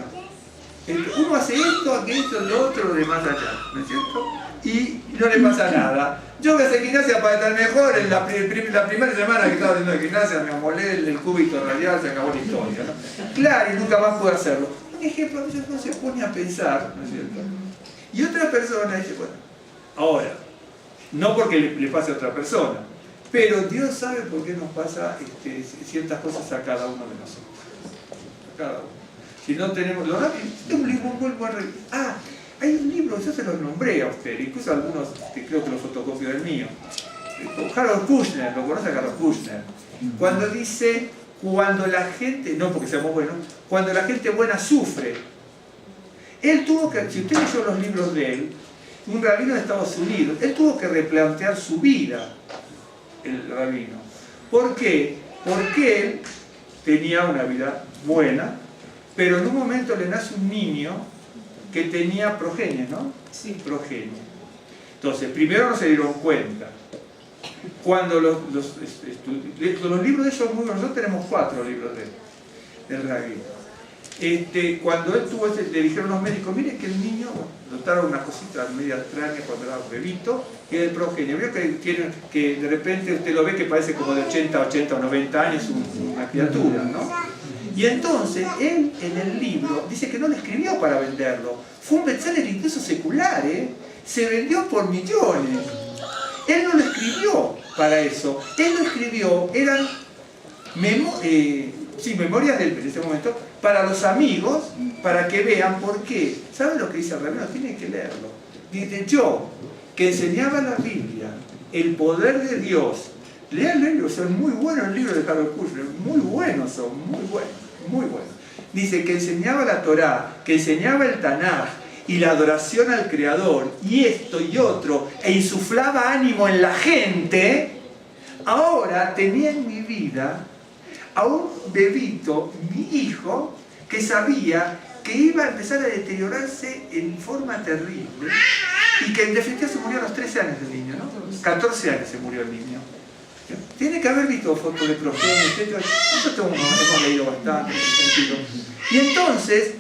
uno hace esto, aquello, lo otro, lo demás allá, ¿no es cierto? Y no le pasa nada. Yo voy a hacer gimnasia para estar mejor. En la primera semana que estaba haciendo gimnasia me amolé el cúbito radial, se acabó la historia, ¿no? Claro, y nunca más pude hacerlo. Un ejemplo, a veces uno se pone a pensar, ¿no es cierto? Y otra persona dice, bueno, ahora, no porque le pase a otra persona, pero Dios sabe por qué nos pasa ciertas cosas a cada uno de nosotros. A cada uno. Si no tenemos... Este es un libro muy buen. Hay un libro, yo se los nombré a usted, incluso algunos que creo que los fotocopió del mío. Harold Kushner, ¿lo conoce a Harold Kushner? Cuando dice, cuando la gente, no porque seamos buenos, cuando la gente buena sufre. Él tuvo que, si usted leyó los libros de él, un rabino de Estados Unidos, él tuvo que replantear su vida, el rabino. ¿Por qué? Porque él tenía una vida buena, pero en un momento le nace un niño que tenía progenie, ¿no? Sí. Progenie. Entonces, primero no se dieron cuenta. Cuando los libros de ellos son muy buenos, nosotros tenemos 4 libros del rabino. Cuando él tuvo le dijeron los médicos, mire que el niño, notaron una cosita media extraña cuando era bebito, que es el progenie. Veo que de repente usted lo ve que parece como de 80 o 90 años, una criatura, ¿no? Y entonces, él en el libro dice que no lo escribió para venderlo. Fue un bestseller incluso secular, ¿eh? Se vendió por millones. Él no lo escribió para eso. Él lo escribió, eran memorias de él en ese momento, para los amigos, para que vean por qué. ¿Saben lo que dice el rabino? Tienen que leerlo. Dice, yo, que enseñaba la Biblia, el poder de Dios. Lean el libro, son muy buenos el libro de Harold Kushner, muy buenos son, muy buenos. Muy bueno. Dice que enseñaba la Torá, que enseñaba el Tanaj y la adoración al Creador, y esto y otro, e insuflaba ánimo en la gente. Ahora tenía en mi vida a un bebito, mi hijo, que sabía que iba a empezar a deteriorarse en forma terrible y que en definitiva se murió a los 13 años del niño, ¿no? 14 años se murió el niño. Tiene que haber visto fotos de progenie, etc. Nosotros hemos leído bastante en ese sentido. Y entonces,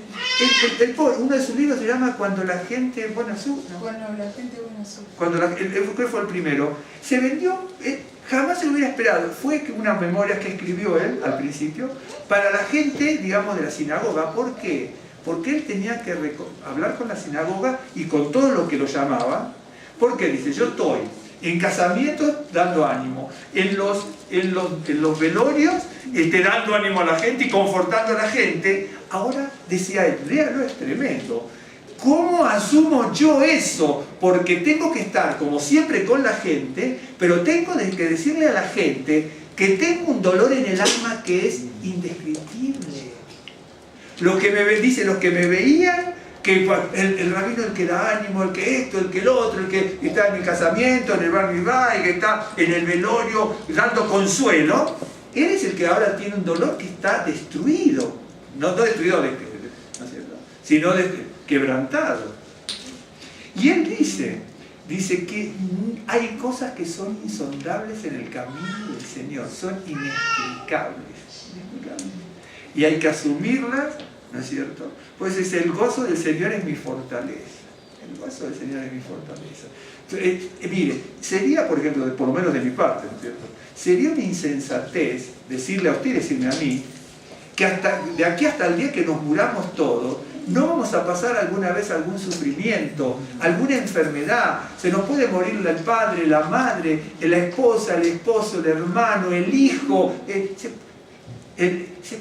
uno de sus libros se llama Cuando la gente buena sufre. Cuando la gente buena sufre. ¿Cuál fue el primero? Se vendió, jamás se lo hubiera esperado. Fue una memoria que escribió él al principio para la gente, digamos, de la sinagoga. ¿Por qué? Porque él tenía que hablar con la sinagoga y con todo lo que lo llamaba. Porque dice, yo estoy en casamientos dando ánimo, en los velorios dando ánimo a la gente y confortando a la gente. Ahora, decía él, léalo, es tremendo. ¿cómo asumo yo eso? Porque tengo que estar, como siempre, con la gente, pero tengo que decirle a la gente que tengo un dolor en el alma que es indescriptible. Lo que me dice, los que me veían, que el rabino el que da ánimo, el que esto, el que el otro, el que está en el casamiento, en el bar mitzvah, el que está en el velorio dando consuelo, él es el que ahora tiene un dolor que está destruido. No destruido, ¿no es cierto?, sino quebrantado. Y él dice que hay cosas que son insondables en el camino del Señor, son inexplicables. Y hay que asumirlas, ¿no es cierto? Pues es el gozo del Señor es mi fortaleza. El gozo del Señor es mi fortaleza. Mire, sería, por ejemplo, por lo menos de mi parte, ¿no es cierto?, sería una insensatez decirle a usted y decirme a mí que de aquí hasta el día que nos muramos todos, no vamos a pasar alguna vez algún sufrimiento, alguna enfermedad. Se nos puede morir el padre, la madre, la esposa, el esposo, el hermano, el hijo.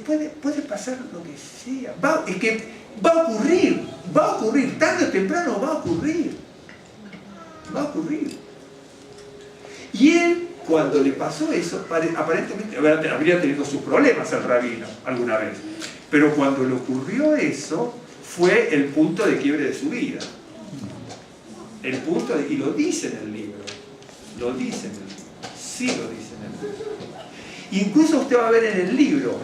Puede pasar lo que sea. Es que va a ocurrir, tarde o temprano va a ocurrir. Y él, cuando le pasó eso, aparentemente habría tenido sus problemas el rabino alguna vez. Pero cuando le ocurrió eso, fue el punto de quiebre de su vida. Y lo dice en el libro. Sí lo dice en el libro. Incluso usted va a ver en el libro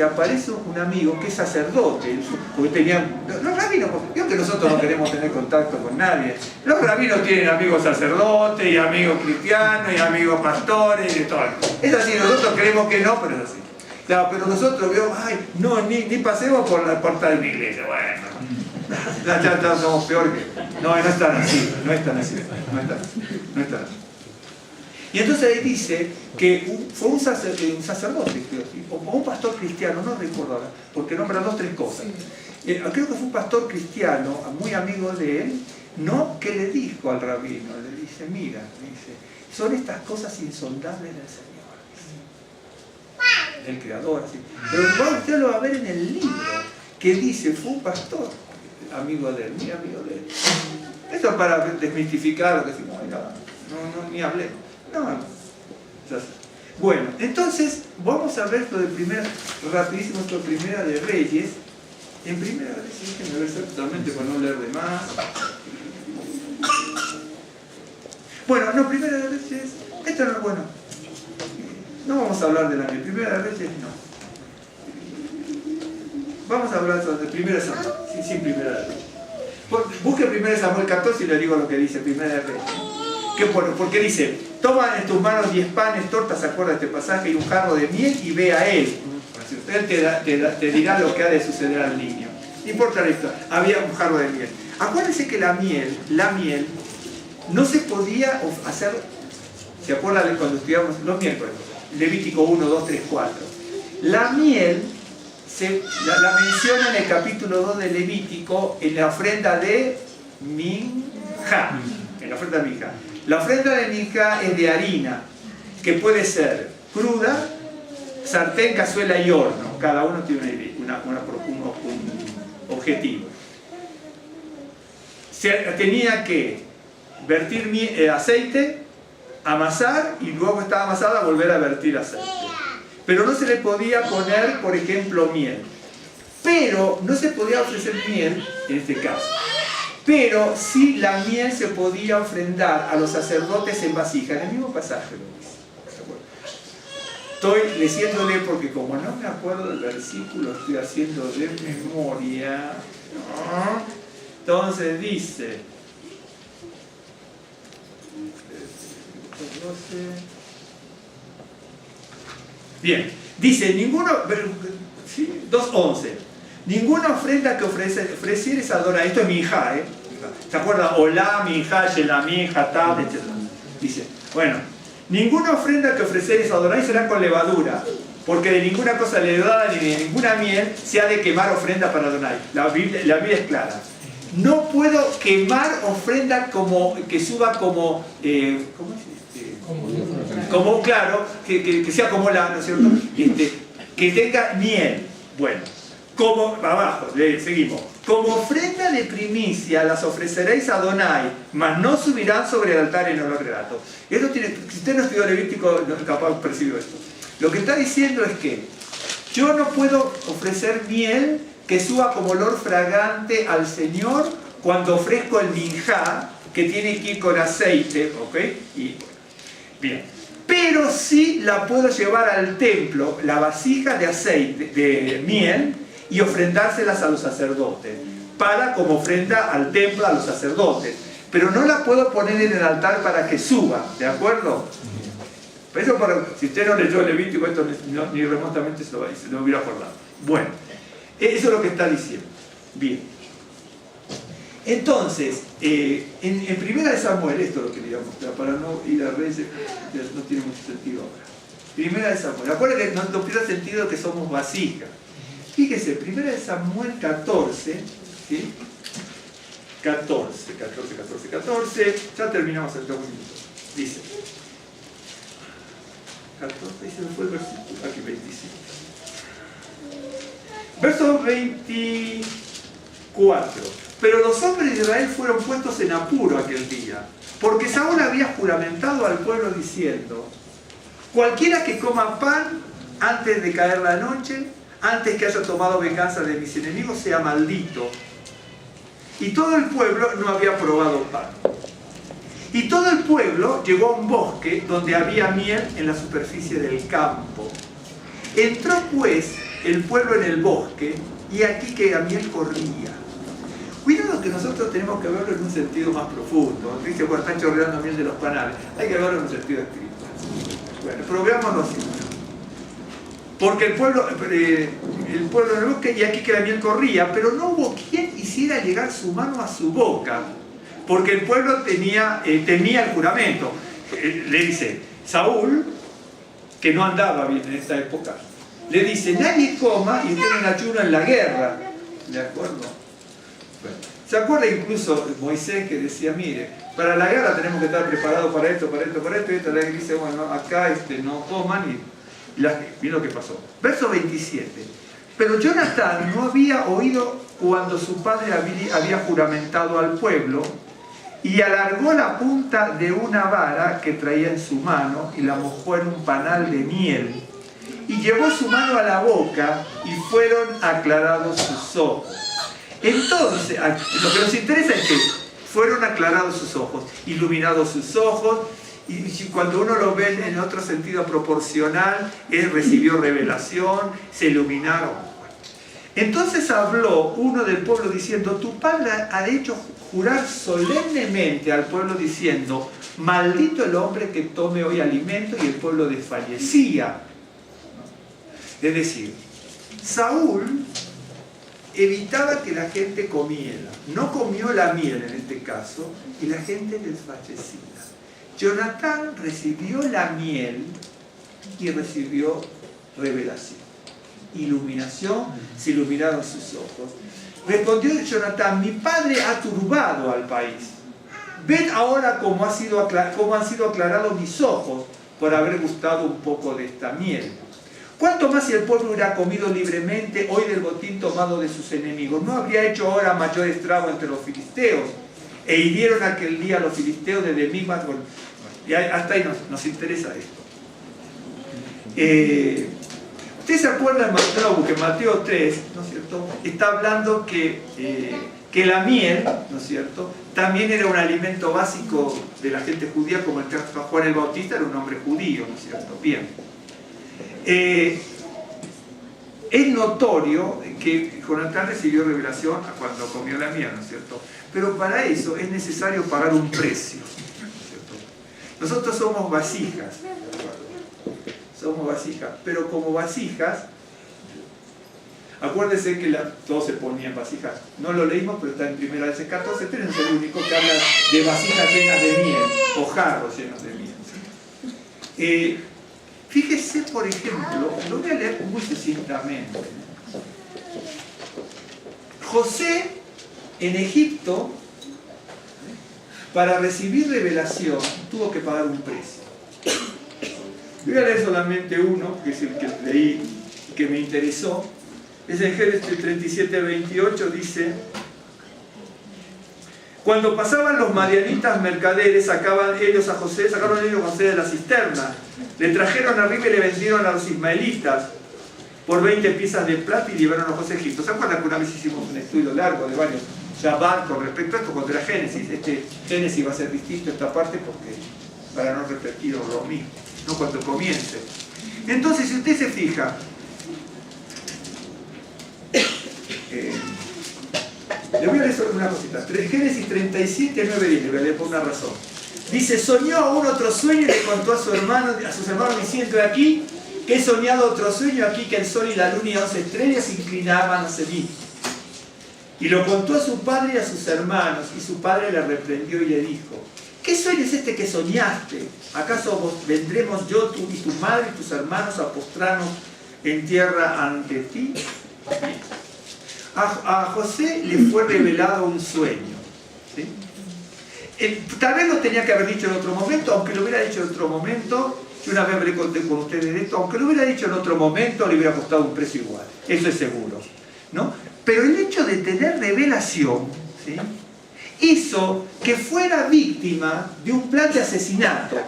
aparece un amigo que es sacerdote, porque los rabinos, yo que nosotros no queremos tener contacto con nadie, los rabinos tienen amigos sacerdotes y amigos cristianos y amigos pastores y de todo. Es así, nosotros creemos que no, pero es así. Claro, pero nosotros vemos, ni pasemos por la puerta de una iglesia, bueno, ya somos peor que... No es tan así. Y entonces ahí dice que fue un sacerdote, o un pastor cristiano, no recuerdo ahora, porque nombra 2 o 3 cosas. Creo que fue un pastor cristiano, muy amigo de él, ¿no?, que le dijo al rabino, le dice, mira, son estas cosas insondables del Señor. El creador, así. Pero usted lo va a ver en el libro, que dice, fue un pastor, amigo de él, muy amigo de él. Esto es para desmitificar lo que decimos, ni hablé. No. Bueno, entonces, vamos a ver esto de rapidísimo, esto de Primera de Reyes. En Primera de Reyes, déjenme ver totalmente para no leer de más. Bueno, no, Primera de Reyes, esto no es bueno. No vamos a hablar de la Primera de Reyes, no. Vamos a hablar de Primera de Samuel, sin Primera de Reyes. Busque Primera de Samuel 14 y le digo lo que dice Primera de Reyes. Porque dice, toma en tus manos 10 panes, tortas, se acuerda de este pasaje, y un jarro de miel y ve a él. Él te dirá lo que ha de suceder al niño. No importa esto, había un jarro de miel. Acuérdense que la miel no se podía hacer, ¿se acuerdan de cuando estudiamos los miércoles? Levítico 1, 2, 3, 4. La miel la menciona en el capítulo 2 de Levítico en la ofrenda de Minja. La ofrenda de Minja es de harina, que puede ser cruda, sartén, cazuela y horno. Cada uno tiene un objetivo. Tenía que vertir aceite, amasar y luego estaba amasada volver a vertir aceite. Pero no se le podía poner, por ejemplo, miel. Pero no se podía ofrecer miel en este caso. Pero sí la miel se podía ofrendar a los sacerdotes en vasija. En el mismo pasaje lo dice. Estoy leyéndole porque como no me acuerdo del versículo, estoy haciendo de memoria. Entonces dice... 12. Bien, dice, 2.11. Ninguna ofrenda que ofrecieres adorar. Esto es minja, ¿se acuerdan? Olá, minja, yelamí, hatat, etc. Dice, bueno, ninguna ofrenda que ofreceres adorar será con levadura, porque de ninguna cosa levadura ni de ninguna miel se ha de quemar ofrenda para Adonai. La Biblia es clara. No puedo quemar ofrenda que suba como... ¿cómo es? Como, claro, que sea como la, ¿no es cierto? Que tenga miel. Bueno, como, abajo, seguimos. Como ofrenda de primicia las ofreceréis a Adonai, mas no subirán sobre el altar en olor grato. Esto tiene, si usted no estudió Levítico, no es capaz percibió esto. Lo que está diciendo es que yo no puedo ofrecer miel que suba como olor fragante al Señor cuando ofrezco el minjá, que tiene que ir con aceite, ¿ok? Y, bien. Pero sí la puedo llevar al templo, la vasija de aceite, de miel, y ofrendárselas a los sacerdotes, para como ofrenda al templo a los sacerdotes. Pero no la puedo poner en el altar para que suba, ¿de acuerdo? Eso si usted no leyó el Levítico, esto ni remotamente se lo hubiera acordado. Bueno, eso es lo que está diciendo. Bien. Entonces, en Primera de Samuel, esto es lo que le iba a mostrar, para no ir a Reyes, no tiene mucho sentido ahora. Primera de Samuel, acuérdense que no pierde sentido que somos vasijas. Fíjese, Primera de Samuel 14, ¿sí? 14, ya terminamos el 2 minutos. Dice, 14, ese fue el versículo, aquí 25. Verso 24. Pero los hombres de Israel fueron puestos en apuro aquel día, porque Saúl había juramentado al pueblo diciendo: cualquiera que coma pan antes de caer la noche, antes que haya tomado venganza de mis enemigos, sea maldito. Y todo el pueblo no había probado pan. Y todo el pueblo llegó a un bosque donde había miel en la superficie del campo. Entró pues el pueblo en el bosque, y aquí que la miel corría. Cuidado que nosotros tenemos que verlo en un sentido más profundo. Dice, bueno, están chorreando miel de los panales. Hay que verlo en un sentido espiritual. Bueno, probémoslo así. Porque el pueblo en el bosque, y aquí que la miel corría, pero no hubo quien hiciera llegar su mano a su boca, porque el pueblo temía el juramento. Le dice, Saúl, que no andaba bien en esta época, le dice, nadie coma y esté en ayuno en la guerra. ¿De acuerdo? Bueno, ¿se acuerda incluso Moisés que decía, mire, para la guerra tenemos que estar preparados para esto, y esta le dice, bueno, acá no coman, y miren lo que pasó. Verso 27. Pero Jonatán no había oído cuando su padre había juramentado al pueblo, y alargó la punta de una vara que traía en su mano y la mojó en un panal de miel, y llevó su mano a la boca y fueron aclarados sus ojos. Entonces, lo que nos interesa es que fueron aclarados sus ojos, iluminados sus ojos, y cuando uno lo ve en otro sentido proporcional, él recibió revelación, se iluminaron. Entonces habló uno del pueblo diciendo, tu padre ha hecho jurar solemnemente al pueblo diciendo, maldito el hombre que tome hoy alimento, y el pueblo desfallecía. Es decir, Saúl evitaba que la gente comiera, no comió la miel en este caso, y la gente desfallecía. Jonatán recibió la miel y recibió revelación, iluminación, se iluminaron sus ojos. Respondió Jonatán, mi padre ha turbado al país. Ved ahora cómo han sido aclarados mis ojos por haber gustado un poco de esta miel. ¿Cuánto más si el pueblo hubiera comido libremente hoy del botín tomado de sus enemigos? ¿No habría hecho ahora mayor estrago entre los filisteos? E hirieron aquel día a los filisteos desde Migmas. Y hasta ahí nos interesa esto. ¿Usted se acuerda en Mateo 3, ¿no es cierto? Está hablando que la miel, ¿no es cierto?, también era un alimento básico de la gente judía, como el que Juan el Bautista era un hombre judío, ¿no es cierto? Bien. Es notorio que Jonatán recibió revelación cuando comió la miel, ¿no es cierto? Pero para eso es necesario pagar un precio, ¿no es cierto? Nosotros somos vasijas, somos vasijas, pero como vasijas, acuérdense que todos se ponían vasijas. No lo leímos, pero está en 1 Reyes 14, pero es el único que habla de vasijas llenas de miel, o jarros llenos de miel. Fíjese, por ejemplo, lo voy a leer muy sucintamente. José, en Egipto, para recibir revelación, tuvo que pagar un precio. Voy a leer solamente uno, que es el que leí y que me interesó. Es en Génesis 37, 28, dice: cuando pasaban los madianitas mercaderes, sacaron ellos a José de la cisterna, le trajeron arriba y le vendieron a los ismaelitas por 20 piezas de plata y llevaron a José a Egipto. ¿Se acuerdan que una vez hicimos un estudio largo de varios Shabbat con respecto a esto cuando era Génesis? Este Génesis va a ser distinto esta parte porque para no repetir lo mismo, no cuando comience. Entonces, si usted se fija, le voy a leer una cosita. Génesis 37, 9, 10, le voy a leer por una razón. Dice: soñó aún otro sueño y le contó a sus hermanos diciendo: aquí que he soñado otro sueño, aquí que el sol y la luna y 11 estrellas se inclinaban hacia mí. Y lo contó a su padre y a sus hermanos, y su padre le reprendió y le dijo: ¿qué sueño es este que soñaste? ¿Acaso vendremos yo, tú y tu madre y tus hermanos a postrarnos en tierra ante ti? A José le fue revelado un sueño, ¿sí? Tal vez lo tenía que haber dicho en otro momento, aunque lo hubiera dicho en otro momento. Yo una vez hablé con ustedes de esto, aunque lo hubiera dicho en otro momento, le hubiera costado un precio igual, eso es seguro, ¿no? Pero el hecho de tener revelación, ¿sí?, hizo que fuera víctima de un plan de asesinato.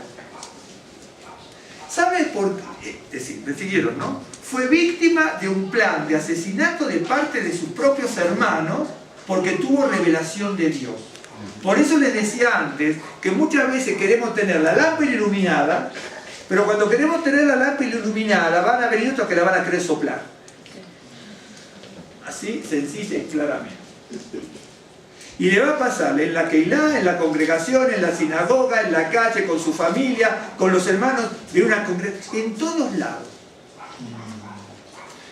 ¿Sabe por qué? Es decir, ¿me siguieron, no? Fue víctima de un plan de asesinato de parte de sus propios hermanos porque tuvo revelación de Dios. Por eso les decía antes que muchas veces queremos tener la lámpara iluminada, pero cuando queremos tener la lámpara iluminada van a venir otros que la van a querer soplar. Así, sencilla y claramente. Y le va a pasar en la Keilah, en la congregación, en la sinagoga, en la calle, con su familia, con los hermanos de una congregación, en todos lados.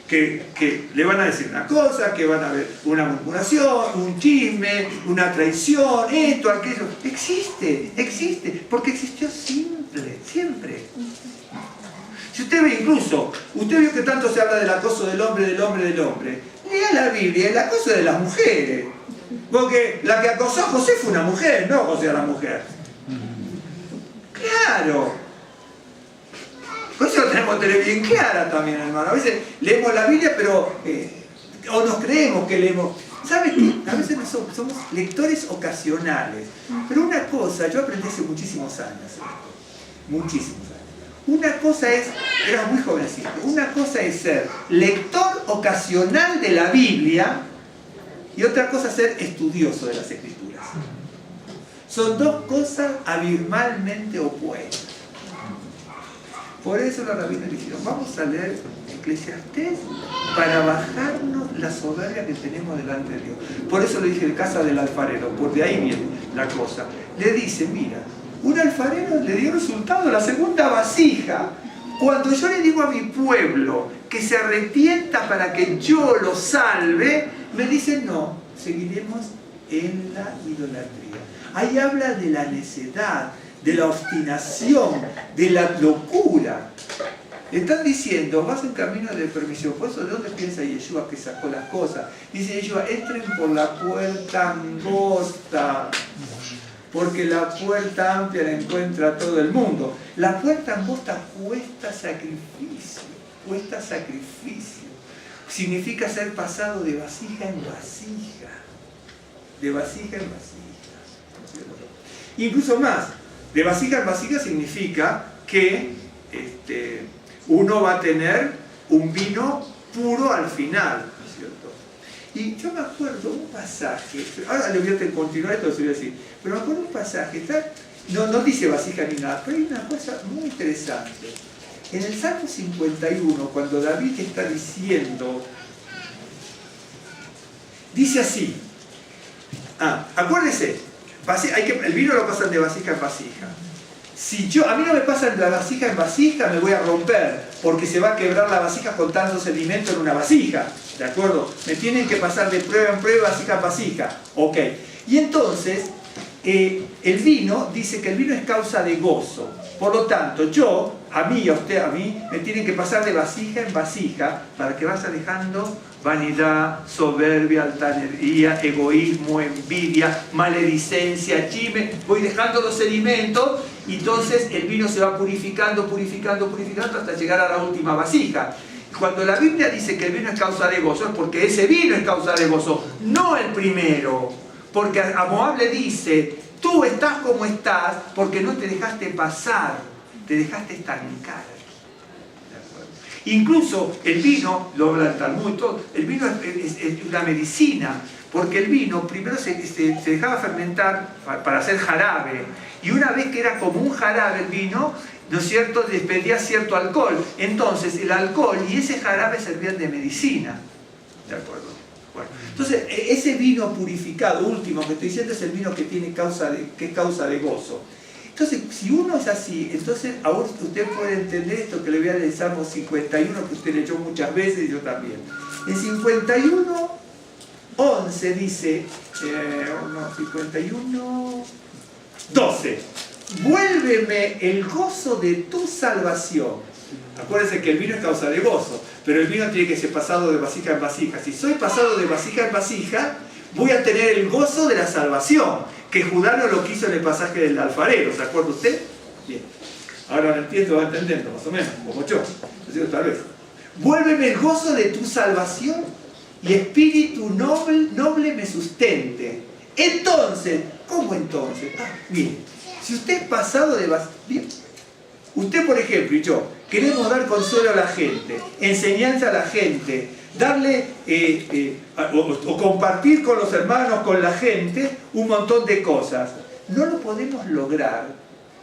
Que le van a decir una cosa, que van a ver una murmuración, un chisme, una traición, esto, aquello. Existe, porque existió siempre. Si usted ve incluso, usted vio que tanto se habla del acoso del hombre, lea la Biblia, el acoso de las mujeres. Porque la que acosó a José fue una mujer, no José a la mujer. Claro. Por eso lo tenemos que tener bien clara también, hermano. A veces leemos la Biblia, pero o nos creemos que leemos. ¿Sabe qué? A veces somos lectores ocasionales. Pero una cosa, yo aprendí hace muchísimos años, muchísimos años. Una cosa es, era muy jovencito, una cosa es ser lector ocasional de la Biblia y otra cosa es ser estudioso de las Escrituras. Son dos cosas abismalmente opuestas. Por eso los rabinos dijeron: vamos a leer Eclesiastés para bajarnos la soberbia que tenemos delante de Dios. Por eso le dije: casa del alfarero, por de ahí viene la cosa. Le dice: mira, un alfarero le dio resultado la segunda vasija. Cuando yo le digo a mi pueblo que se arrepienta para que yo lo salve, me dicen: no, seguiremos en la idolatría. Ahí habla de la necedad, de la obstinación, de la locura. Están diciendo: vas en camino de permisión. Por eso, ¿de dónde piensa Yeshua que sacó las cosas? Dice Yeshua: entren por la puerta angosta, porque la puerta amplia la encuentra todo el mundo. La puerta angosta cuesta sacrificio, Significa ser pasado de vasija en vasija. De vasija en vasija. Incluso más, de vasija en vasija significa que uno va a tener un vino puro al final, ¿no es cierto? Y yo me acuerdo un pasaje, ahora le voy a continuar esto, se voy a decir, pero me acuerdo un pasaje, no dice vasija ni nada, pero hay una cosa muy interesante. En el Salmo 51, cuando David está diciendo, dice así, acuérdese, el vino lo pasan de vasija en vasija. Si a mí no me pasan de vasija en vasija, me voy a romper, porque se va a quebrar la vasija con tanto sedimento en una vasija, ¿de acuerdo? Me tienen que pasar de prueba en prueba, vasija en vasija, ok. Y entonces, el vino, dice que el vino es causa de gozo. Por lo tanto, a mí, me tienen que pasar de vasija en vasija para que vaya dejando vanidad, soberbia, altanería, egoísmo, envidia, maledicencia, chisme. Voy dejando los sedimentos y entonces el vino se va purificando hasta llegar a la última vasija. cuando la Biblia dice que el vino es causa de gozo, es porque ese vino es causa de gozo, no el primero. Porque a Moab le dice, tú estás como estás porque no te dejaste pasar, te dejaste estancar. Incluso el vino, lo habla el Talmud, el vino es una medicina, porque el vino primero se dejaba fermentar para hacer jarabe, y una vez que era como un jarabe el vino, ¿no es cierto?, despedía cierto alcohol. Entonces el alcohol y ese jarabe servían de medicina. ¿De acuerdo? Bueno, entonces ese vino purificado, último que estoy diciendo, es el vino que tiene que es causa de gozo. Entonces, si uno es así, entonces ahora usted puede entender esto que le voy a leer Salmo 51, que usted leyó muchas veces y yo también. En 51, 11 dice, 51, 12. Vuélveme el gozo de tu salvación. Acuérdense que el vino es causa de gozo, pero el vino tiene que ser pasado de vasija en vasija. Si soy pasado de vasija en vasija, voy a tener el gozo de la salvación, que Judá no lo quiso en el pasaje del alfarero. ¿Se acuerda usted? Bien. Ahora lo entiendo, va entendiendo, más o menos, como yo. Entonces, tal vez. Vuélveme el gozo de tu salvación y espíritu noble me sustente. Entonces, ¿cómo entonces? Mire, si usted es pasado de vasija, usted, por ejemplo, y yo, queremos dar consuelo a la gente, enseñanza a la gente, darle o compartir con los hermanos, con la gente, un montón de cosas. No lo podemos lograr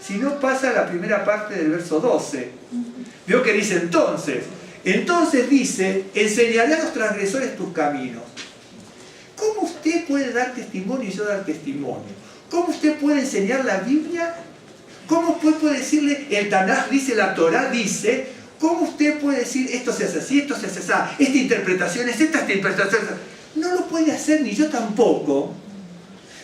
si no pasa la primera parte del verso 12. Veo que dice entonces dice, enseñaré a los transgresores tus caminos. ¿Cómo usted puede dar testimonio y yo dar testimonio? ¿Cómo usted puede enseñar la Biblia? ¿Cómo usted puede decirle, el Tanaj dice, la Torah dice, cómo usted puede decir, esto se hace así, esto se hace así, esta interpretación es esta interpretación? No lo puede hacer ni yo tampoco,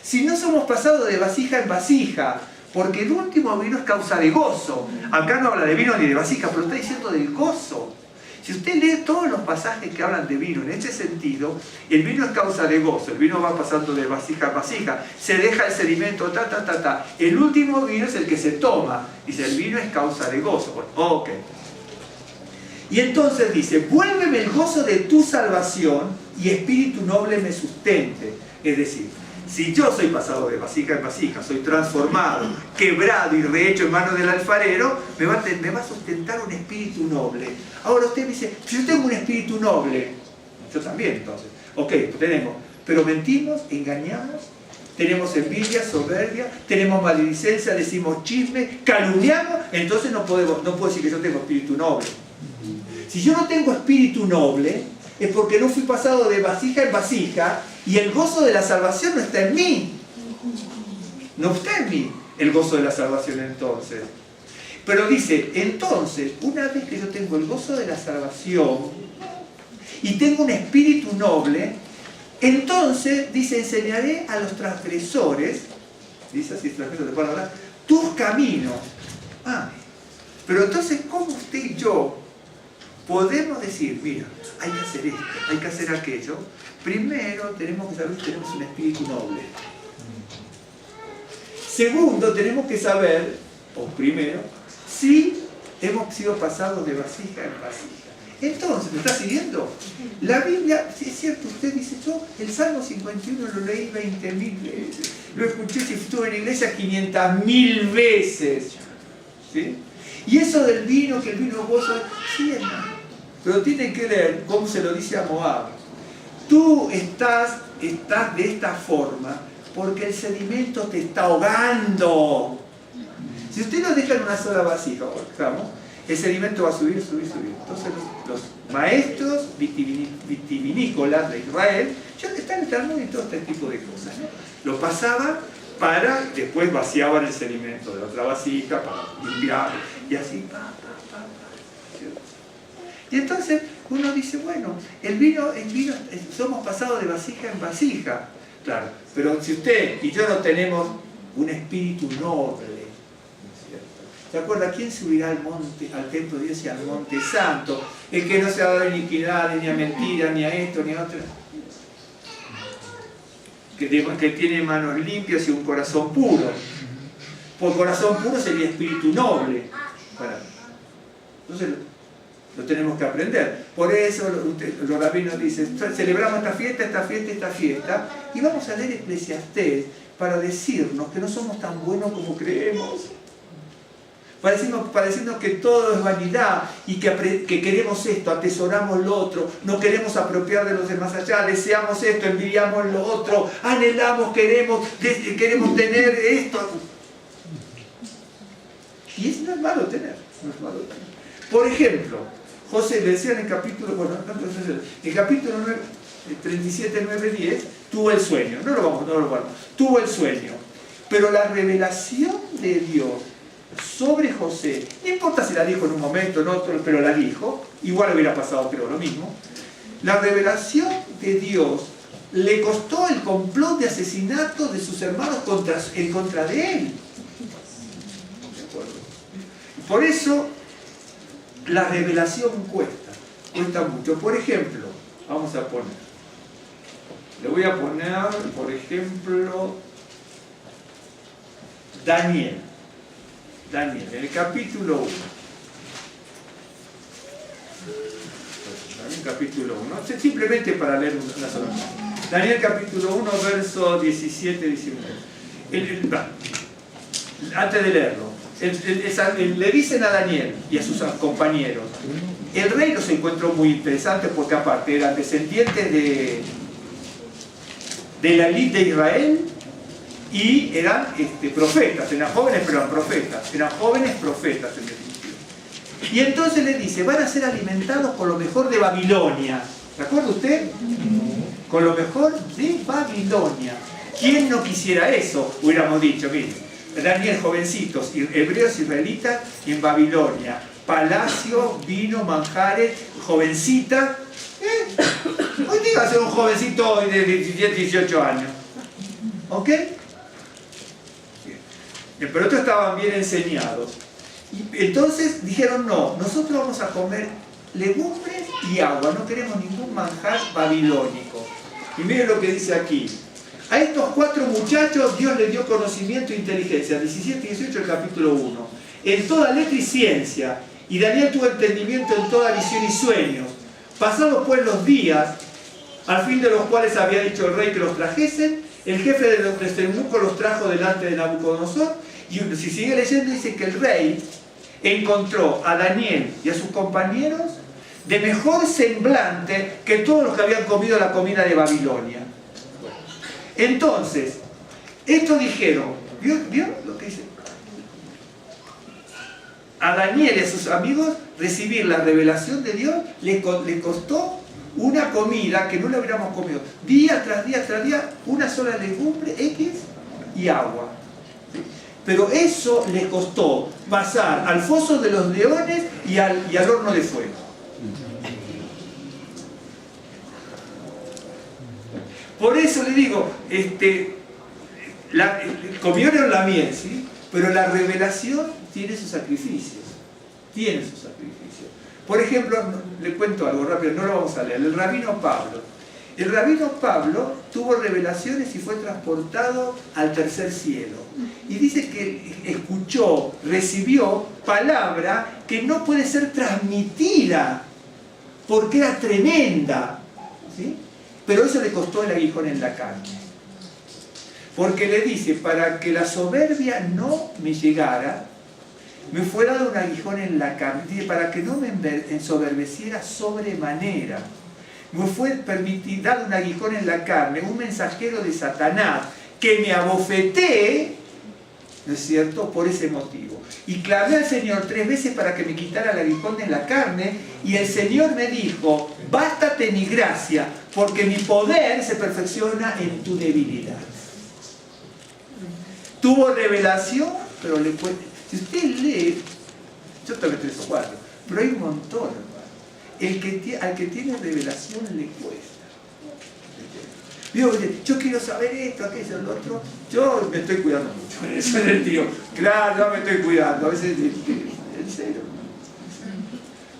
si no somos pasados de vasija en vasija, porque el último vino es causa de gozo. Acá no habla de vino ni de vasija, pero está diciendo del gozo. Si usted lee todos los pasajes que hablan de vino en ese sentido, el vino es causa de gozo, el vino va pasando de vasija a vasija, se deja el sedimento, El último vino es el que se toma, dice, el vino es causa de gozo. Bueno, ok. Y entonces dice, vuélveme el gozo de tu salvación y espíritu noble me sustente. Es decir, si yo soy pasado de vasija en vasija, soy transformado, quebrado y rehecho en manos del alfarero, me va a sustentar un espíritu noble. Ahora usted me dice, si yo tengo un espíritu noble, yo también entonces. Ok, tenemos, pero mentimos, engañamos, tenemos envidia, soberbia, tenemos maledicencia, decimos chisme, calumniamos, entonces no puedo decir que yo tengo espíritu noble. Si yo no tengo espíritu noble, es porque no fui pasado de vasija en vasija y el gozo de la salvación no está en mí. No está en mí el gozo de la salvación entonces. Pero dice, entonces, una vez que yo tengo el gozo de la salvación y tengo un espíritu noble, entonces, dice, enseñaré a los transgresores, dice así, transgresores de palabra, tus caminos. Pero entonces, ¿cómo usted y yo podemos decir, mira, hay que hacer esto, hay que hacer aquello? Primero, tenemos que saber si tenemos un espíritu noble. Segundo, tenemos que saber, o primero, si hemos sido pasados de vasija en vasija. Entonces, ¿me está siguiendo? La Biblia, si es cierto, usted dice, yo el Salmo 51 lo leí 20.000 veces, lo escuché si estuve en la iglesia 500.000 veces. ¿Sí? Y eso del vino, que el vino es gozo, sí, hermano. Pero tienen que leer cómo se lo dice a Moab. Tú estás de esta forma porque el sedimento te está ahogando. Si usted lo deja en una sola vasija, el sedimento va a subir. Entonces los maestros vitivinícolas de Israel, ya están en el Talmud y todo este tipo de cosas, ¿no? Lo pasaban para, después vaciaban el sedimento de la otra vasija para limpiar, y así, Y entonces uno dice, bueno, el vino, somos pasados de vasija en vasija, claro, pero si usted y yo no tenemos un espíritu noble, ¿se acuerda? ¿Quién subirá al monte, al templo de Dios y al monte santo? El que no se ha dado iniquidad, ni a mentira, ni a esto, ni a otro. Que tiene manos limpias y un corazón puro. Por corazón puro sería espíritu noble. Bueno, entonces, lo tenemos que aprender. Por eso los rabinos dicen, celebramos esta fiesta, y vamos a leer Eclesiastés para decirnos que no somos tan buenos como creemos. Para decirnos que todo es vanidad y que queremos esto, atesoramos lo otro, no queremos apropiar de los demás allá, deseamos esto, envidiamos lo otro, anhelamos, queremos tener esto. Y eso no es malo tener, Por ejemplo, José le decía en el capítulo, el capítulo 9, 37, 9, 10, tuvo el sueño, no lo vamos, tuvo el sueño, pero la revelación de Dios sobre José, no importa si la dijo en un momento, en otro, pero la dijo, igual hubiera pasado creo lo mismo, la revelación de Dios le costó el complot de asesinato de sus hermanos en contra de él. Por eso la revelación cuesta mucho. Por ejemplo, vamos a poner, le voy a poner, por ejemplo, Daniel, en el capítulo 1. Daniel capítulo 1, simplemente para leer una sola cosa. Daniel capítulo 1, verso 17, 19. Antes de leerlo, le dicen a Daniel y a sus compañeros, el rey los encontró muy interesantes porque aparte eran descendientes de la élite de Israel y eran profetas, eran jóvenes pero eran profetas, en definitiva. Y entonces le dice, van a ser alimentados con lo mejor de Babilonia. ¿Se acuerda usted? Con lo mejor de Babilonia. ¿Quién no quisiera eso? Hubiéramos dicho, mire, Daniel, jovencitos, hebreos israelitas en Babilonia, palacio, vino, manjares, jovencita. Hoy día va a ser un jovencito de 17, 18 años. ¿Ok? Pero otros estaban bien enseñados. Y entonces dijeron, no, nosotros vamos a comer legumbres y agua, no queremos ningún manjar babilónico. Y miren lo que dice aquí. A estos 4 muchachos Dios les dio conocimiento e inteligencia, 17 y 18 del capítulo 1, en toda letra y ciencia, y Daniel tuvo entendimiento en toda visión y sueños. Pasados pues los días, al fin de los cuales había dicho el rey que los trajesen, el jefe de los eunucos los trajo delante de Nabucodonosor, y si sigue leyendo dice que el rey encontró a Daniel y a sus compañeros de mejor semblante que todos los que habían comido la comida de Babilonia. Entonces, estos dijeron, ¿vio lo que dice? A Daniel y a sus amigos recibir la revelación de Dios le costó una comida que no le hubiéramos comido. Día tras día, una sola legumbre, X y agua. ¿Sí? Pero eso le costó pasar al foso de los leones y al horno de fuego. Por eso le digo, comieron la miel, ¿sí? Pero la revelación tiene sus sacrificios. Por ejemplo, le cuento algo rápido, no lo vamos a leer. El rabino Pablo. El rabino Pablo tuvo revelaciones y fue transportado al tercer cielo. Y dice que recibió palabra que no puede ser transmitida porque era tremenda, ¿sí? Pero eso le costó el aguijón en la carne. Porque le dice, para que la soberbia no me llegara, me fue dado un aguijón en la carne. Dice, para que no me ensoberbeciera sobremanera. Me fue dado un aguijón en la carne, un mensajero de Satanás, que me abofeté, ¿no es cierto?, por ese motivo. Y clamé al Señor 3 veces para que me quitara el aguijón en la carne, y el Señor me dijo, bástate mi gracia, porque mi poder se perfecciona en tu debilidad. Tuvo revelación, pero le cuesta. Si usted lee, yo también 3 o 4, pero hay un montón, hermano. Al que tiene revelación le cuesta. Yo quiero saber esto, aquello, lo otro. Yo me estoy cuidando mucho en ese sentido. Claro, yo me estoy cuidando. A veces, en serio.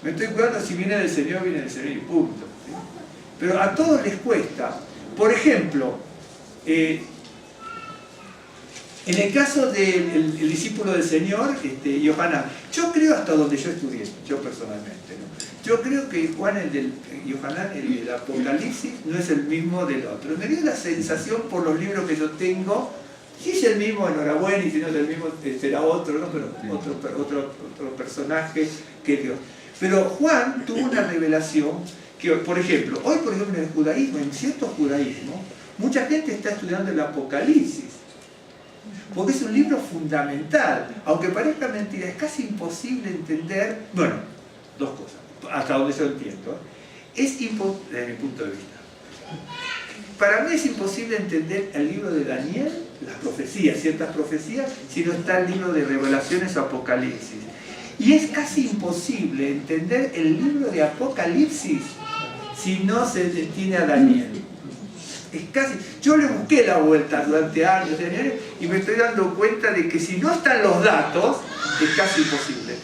Me estoy cuidando, si viene del Señor, viene del Señor y punto. ¿Sí? Pero a todos les cuesta. Por ejemplo, En el caso del el discípulo del Señor, Yohanan, yo creo hasta donde yo estudié, yo personalmente, ¿no? Yo creo que Juan, Yohanan, el del Apocalipsis, no es el mismo del otro. Me dio la sensación por los libros que yo tengo, si es el mismo, enhorabuena, y si no es el mismo, será otro, ¿no? Pero otro personaje que Dios. Pero Juan tuvo una revelación que, por ejemplo, hoy por ejemplo en el judaísmo, en cierto judaísmo, mucha gente está estudiando el Apocalipsis. Porque es un libro fundamental, aunque parezca mentira, es casi imposible entender, bueno, dos cosas, hasta donde yo entiendo, desde mi punto de vista. Para mí es imposible entender el libro de Daniel, las profecías, ciertas profecías, si no está el libro de Revelaciones o Apocalipsis. Y es casi imposible entender el libro de Apocalipsis si no se detiene a Daniel. Es casi, yo le busqué la vuelta durante años y me estoy dando cuenta de que si no están los datos, es casi imposible.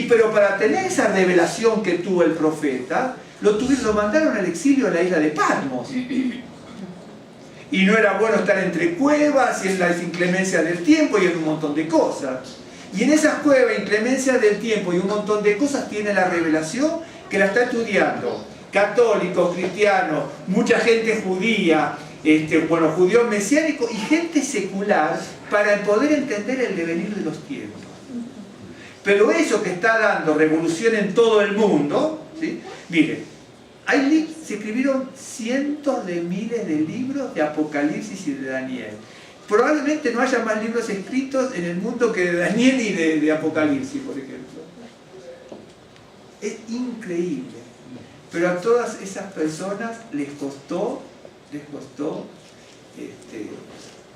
Pero para tener esa revelación que tuvo el profeta, lo mandaron al exilio a la isla de Patmos. Y no era bueno estar entre cuevas y en las inclemencias del tiempo y en un montón de cosas. Y en esas cuevas, inclemencias del tiempo y un montón de cosas, tiene la revelación que la está estudiando católicos, cristianos, mucha gente judía, judíos mesiánicos y gente secular para poder entender el devenir de los tiempos. Pero eso que está dando revolución en todo el mundo, ¿sí? Miren, se escribieron cientos de miles de libros de Apocalipsis y de Daniel. Probablemente no haya más libros escritos en el mundo que de Daniel y de Apocalipsis, por ejemplo. Es increíble. Pero a todas esas personas les costó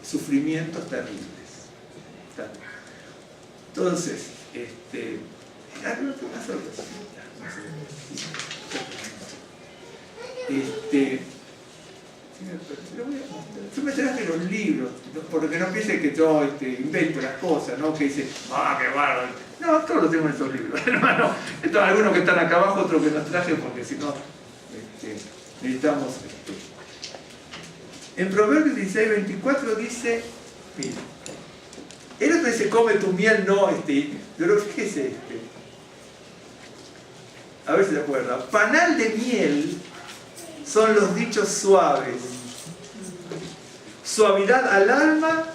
sufrimientos terribles. Entonces, yo me traje los libros, porque no piensen que yo invento las cosas, ¿no? Que dice, qué bárbaro. No, todos los tengo en estos libros, hermano. Algunos que están acá abajo, otros que nos traje, porque si no, necesitamos. En Proverbios 16:24 dice, mira, el otro dice, come tu miel, no, pero fíjese, a ver si se acuerda. Panal de miel son los dichos suaves, suavidad al alma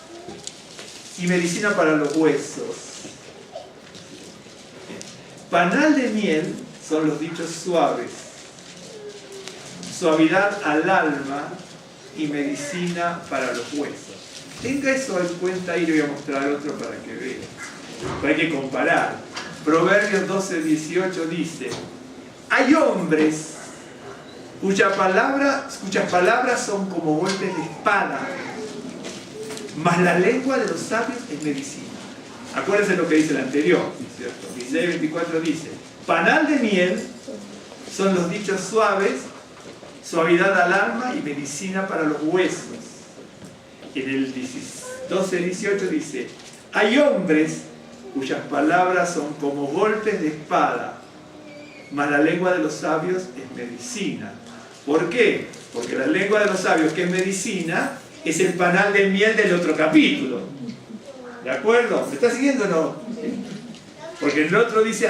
y medicina para los huesos. Panal de miel son los dichos suaves, suavidad al alma y medicina para los huesos. Tenga eso en cuenta y le voy a mostrar otro para que vean. Hay que comparar. Proverbios 12:18 dice, hay hombres cuyas palabras son como golpes de espada, mas la lengua de los sabios es medicina. Acuérdense lo que dice el anterior, ¿cierto? 16:24 dice, panal de miel son los dichos suaves, suavidad al alma y medicina para los huesos. En el 12:18 dice, hay hombres cuyas palabras son como golpes de espada, mas la lengua de los sabios es medicina. ¿Por qué? Porque la lengua de los sabios, que es medicina, es el panal de miel del otro capítulo. ¿De acuerdo? ¿Me está siguiendo o no? Porque el otro dice,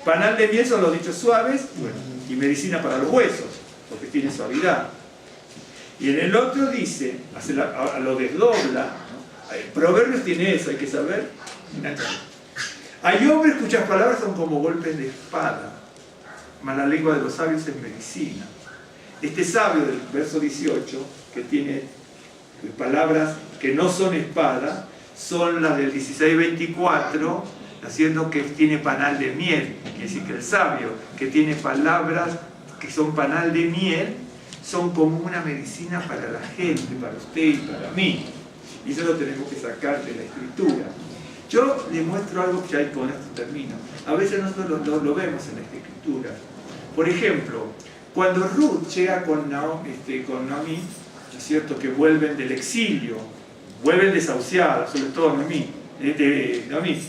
panal de miel son los dichos suaves, y medicina para los huesos, porque tiene suavidad. Y en el otro dice, lo desdobla, ¿no? Proverbios tiene eso, hay que saber. Hay hombres cuyas palabras son como golpes de espada, mas la lengua de los sabios es medicina. Este sabio del verso 18, que tiene palabras que no son espada, son las del 16:24, haciendo que tiene panal de miel. Quiere decir que el sabio que tiene palabras que son panal de miel, son como una medicina para la gente, para usted y para mí. Y eso lo tenemos que sacar de la Escritura. Yo les muestro algo que ya con esto termino. A veces nosotros lo vemos en la Escritura. Por ejemplo, cuando Ruth llega con Naomi, ¿no es cierto?, que vuelven del exilio, vuelven desahuciadas, sobre todo Naomi.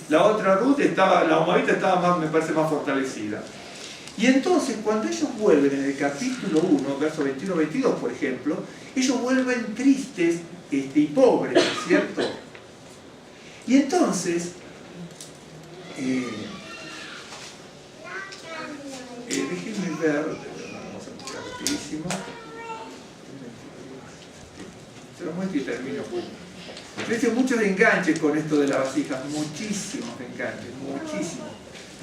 La otra Ruth la moabita estaba más, me parece, más fortalecida. Y entonces, cuando ellos vuelven en el capítulo 1, verso 21-22, por ejemplo, ellos vuelven tristes y pobre, ¿no es cierto? Y entonces, déjenme ver, vamos a mirar rapidísimo. Se lo muestro y termino. Yo muchos enganches con esto de la vasija, muchísimos enganches,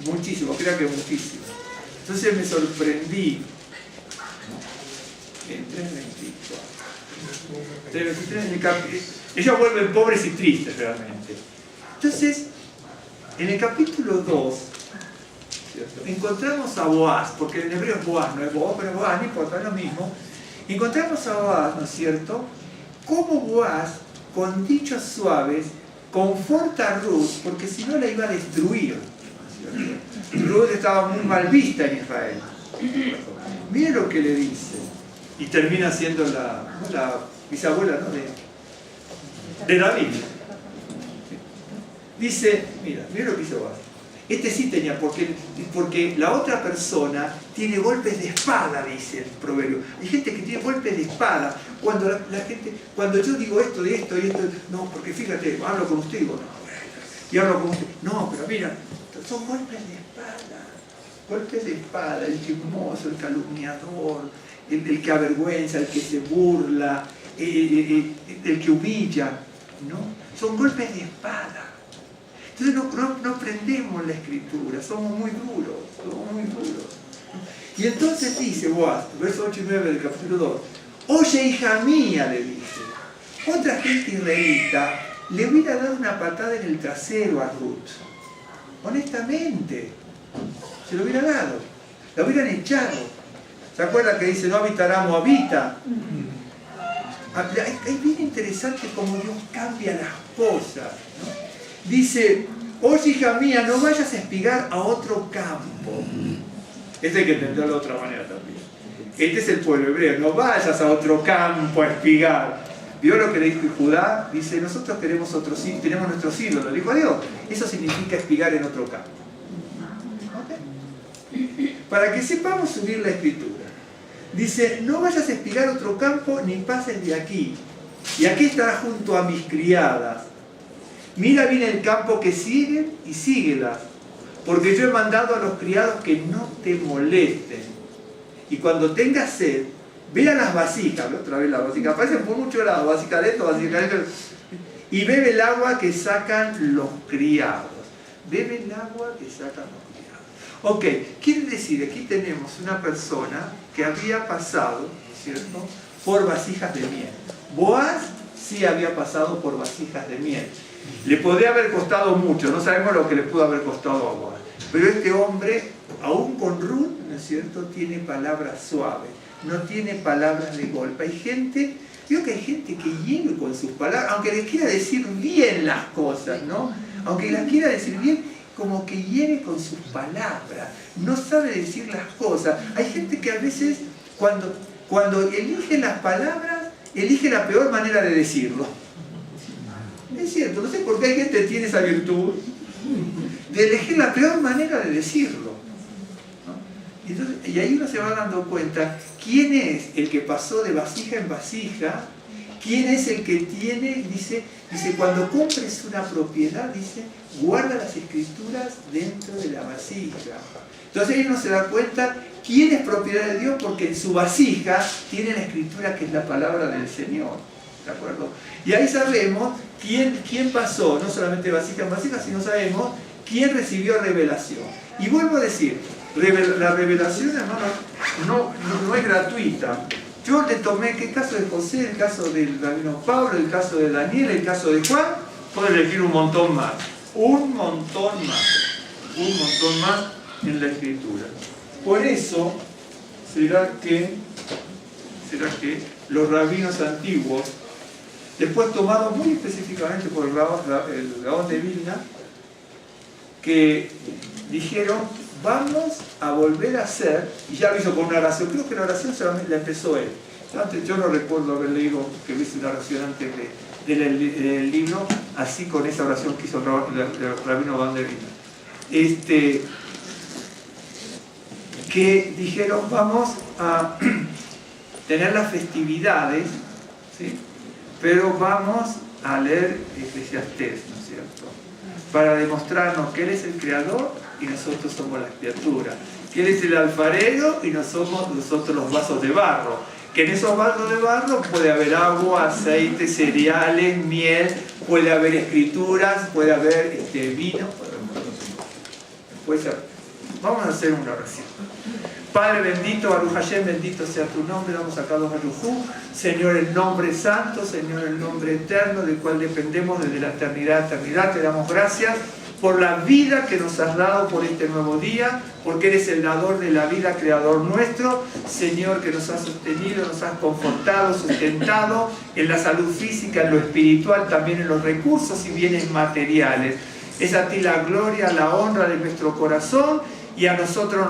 muchísimos, creo que muchísimos. Entonces me sorprendí. En 3.24. Ellos vuelven pobres y tristes realmente. Entonces, en el capítulo 2, ¿cierto?, encontramos a Boaz, porque en hebreo es Boaz, no es Boaz, pero Boaz, no importa, es lo mismo. Encontramos a Boaz, ¿no es cierto?, cómo Boaz, con dichos suaves, conforta a Ruth, porque si no la iba a destruir, ¿no es cierto? Ruth estaba muy mal vista en Israel. Mire lo que le dice. Y termina siendo la bisabuela, ¿no?, de David. Dice, mira lo que hizo Boaz. Este sí tenía, porque la otra persona tiene golpes de espada, dice el proverbio. Hay gente que tiene golpes de espada. Cuando la gente, cuando yo digo esto, de esto y esto, no, porque fíjate, hablo con usted, digo, no, y hablo con usted, no, pero mira, son golpes de espada. Golpes de espada, el chismoso, el calumniador, el que avergüenza, el que se burla, el que humilla, ¿no? Son golpes de espada. Entonces no aprendemos la escritura, somos muy duros. Y entonces dice Boaz, versos 8 y 9 del capítulo 2, oye, hija mía, le dice, otra gente israelita le hubiera dado una patada en el trasero a Ruth. Honestamente, se lo hubiera dado, la hubieran echado. ¿Se acuerdan que dice, no habitará Moabita? Es bien interesante cómo Dios cambia las cosas, ¿no? Dice, oye, hija mía, no vayas a espigar a otro campo. Este hay que entenderlo de otra manera también. Este es el pueblo hebreo, no vayas a otro campo a espigar. ¿Vio lo que le dijo Judá? Dice, nosotros tenemos nuestros ídolos, le dijo a Dios. Eso significa espigar en otro campo. ¿Okay? Para que sepamos subir la escritura. Dice, no vayas a espigar otro campo ni pases de aquí. Y aquí estarás junto a mis criadas. Mira bien el campo que siguen y síguelas, porque yo he mandado a los criados que no te molesten. Y cuando tengas sed, ve a las vasijas, otra vez las vasijas, aparecen por muchos lados, vasija de esto, vasija de esto, y bebe el agua que sacan los criados. Bebe el agua que sacan los criados. Ok, quiere decir, aquí tenemos una persona que había pasado, ¿cierto?, por vasijas de miel. Boaz sí había pasado por vasijas de miel. Le podría haber costado mucho, no sabemos lo que le pudo haber costado a Boaz. Pero este hombre, aún con Ruth, ¿no es cierto?, tiene palabras suaves, no tiene palabras de golpe. Hay gente, veo que hay gente que hiere con sus palabras, aunque les quiera decir bien las cosas, ¿no? Aunque las quiera decir bien, como que hiere con sus palabras, no sabe decir las cosas. Hay gente que a veces, cuando elige las palabras, elige la peor manera de decirlo. Es cierto, no sé por qué hay gente que tiene esa virtud de elegir la peor manera de decirlo, ¿no? Y ahí uno se va dando cuenta quién es el que pasó de vasija en vasija, quién es el que tiene, dice cuando compres una propiedad, dice, guarda las escrituras dentro de la vasija. Entonces ahí uno se da cuenta quién es propiedad de Dios, porque en su vasija tiene la escritura que es la palabra del Señor. ¿De acuerdo? Y ahí sabemos quién pasó, no solamente vasija en vasija, sino sabemos quién recibió revelación. Y vuelvo a decir, la revelación, hermano, no es gratuita. Yo le tomé el caso de José, el caso del rabino Pablo, el caso de Daniel, el caso de Juan, puedo elegir un montón más. Un montón más en la escritura. Por eso, será que los rabinos antiguos, después tomados muy específicamente por el Gaón de Vilna, que dijeron, vamos a volver a hacer, y ya lo hizo con una oración, creo que la oración solamente la empezó él. Yo no recuerdo haber leído que hubiese una oración antes del libro, así con esa oración que hizo el rabino Gaón de Vilna. Que dijeron, vamos a tener las festividades, ¿sí?, Pero vamos a leer Eclesiastés, ¿no es cierto? Para demostrarnos que Él es el creador y nosotros somos la criatura. Que Él es el alfarero y no somos nosotros los vasos de barro. Que en esos vasos de barro puede haber agua, aceite, cereales, miel, puede haber escrituras, puede haber vino, puede ser. Vamos a hacer una oración. Padre bendito, Baruch Hashem, bendito sea tu nombre, damos a cada Barujú, Señor, el nombre santo, Señor, el nombre eterno, del cual dependemos desde la eternidad a eternidad. Te damos gracias por la vida que nos has dado por este nuevo día, porque eres el dador de la vida, creador nuestro, Señor, que nos has sostenido, nos has confortado, sustentado en la salud física, en lo espiritual, también en los recursos y bienes materiales. Es a ti la gloria, la honra de nuestro corazón, y a nosotros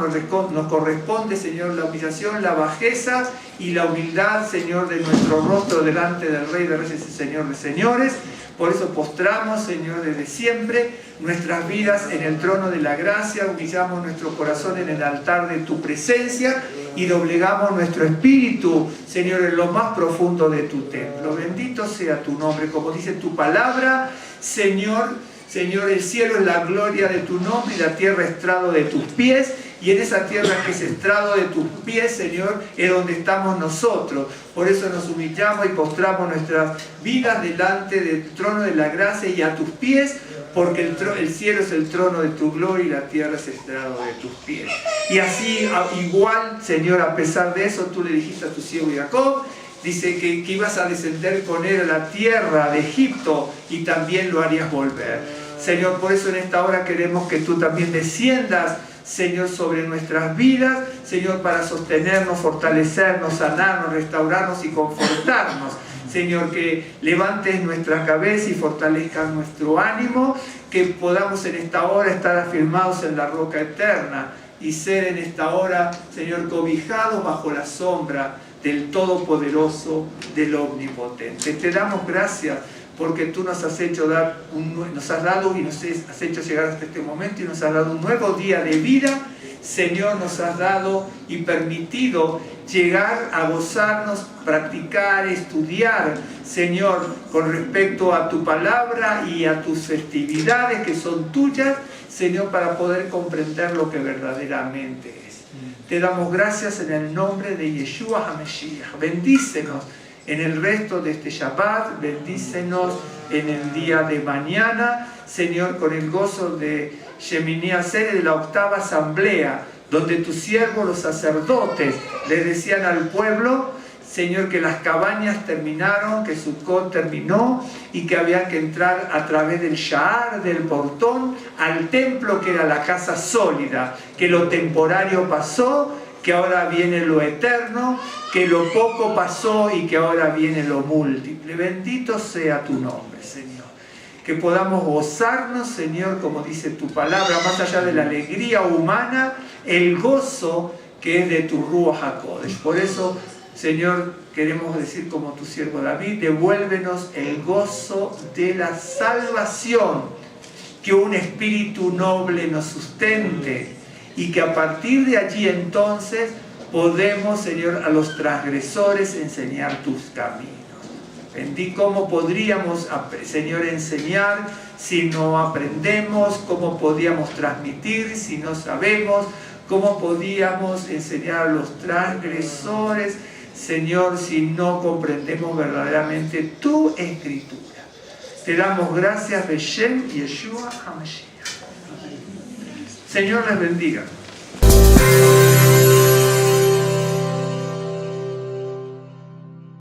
nos corresponde, Señor, la humillación, la bajeza y la humildad, Señor, de nuestro rostro delante del Rey de Reyes y Señor de Señores. Por eso postramos, Señor, desde siempre nuestras vidas en el trono de la gracia, humillamos nuestro corazón en el altar de tu presencia y doblegamos nuestro espíritu, Señor, en lo más profundo de tu templo. Bendito sea tu nombre, como dice tu palabra, Señor. Señor, el cielo es la gloria de tu nombre y la tierra estrado de tus pies. Y en esa tierra que es estrado de tus pies, Señor, es donde estamos nosotros. Por eso nos humillamos y postramos nuestras vidas delante del trono de la gracia y a tus pies, porque el cielo es el trono de tu gloria y la tierra es estrado de tus pies. Y así, igual, Señor, a pesar de eso, tú le dijiste a tu siervo Jacob, dice que ibas a descender con él a la tierra de Egipto y también lo harías volver. Señor, por eso en esta hora queremos que tú también desciendas, Señor, sobre nuestras vidas, Señor, para sostenernos, fortalecernos, sanarnos, restaurarnos y confortarnos. Señor, que levantes nuestra cabeza y fortalezcas nuestro ánimo, que podamos en esta hora estar afirmados en la roca eterna y ser en esta hora, Señor, cobijados bajo la sombra del Todopoderoso, del Omnipotente. Te damos gracias porque tú nos has hecho nos has dado y nos has hecho llegar hasta este momento y nos has dado un nuevo día de vida. Señor, nos has dado y permitido llegar a gozarnos, practicar, estudiar, Señor, con respecto a tu palabra y a tus festividades que son tuyas, Señor, para poder comprender lo que verdaderamente es. Te damos gracias en el nombre de Yeshua HaMashiach. Bendícenos en el resto de este Shabbat, bendícenos en el día de mañana, Señor, con el gozo de Shemini Atzeret, de la octava asamblea, donde tus siervos, los sacerdotes, le decían al pueblo, Señor, que las cabañas terminaron, que Sukkot terminó y que había que entrar a través del Sha'ar, del portón, al templo que era la casa sólida, que lo temporario pasó, que ahora viene lo eterno, que lo poco pasó y que ahora viene lo múltiple. Bendito sea tu nombre, Señor. Que podamos gozarnos, Señor, como dice tu palabra, más allá de la alegría humana, el gozo que es de tu Ruach HaKodesh. Por eso, Señor, queremos decir como tu siervo David, devuélvenos el gozo de la salvación, que un espíritu noble nos sustente, y que a partir de allí entonces podemos, Señor, a los transgresores enseñar tus caminos. ¿Cómo podríamos, Señor, enseñar si no aprendemos? ¿Cómo podíamos transmitir si no sabemos? ¿Cómo podíamos enseñar a los transgresores, Señor, si no comprendemos verdaderamente tu escritura? Te damos gracias, Beshem Yeshua HaMashiach. Señor les bendiga.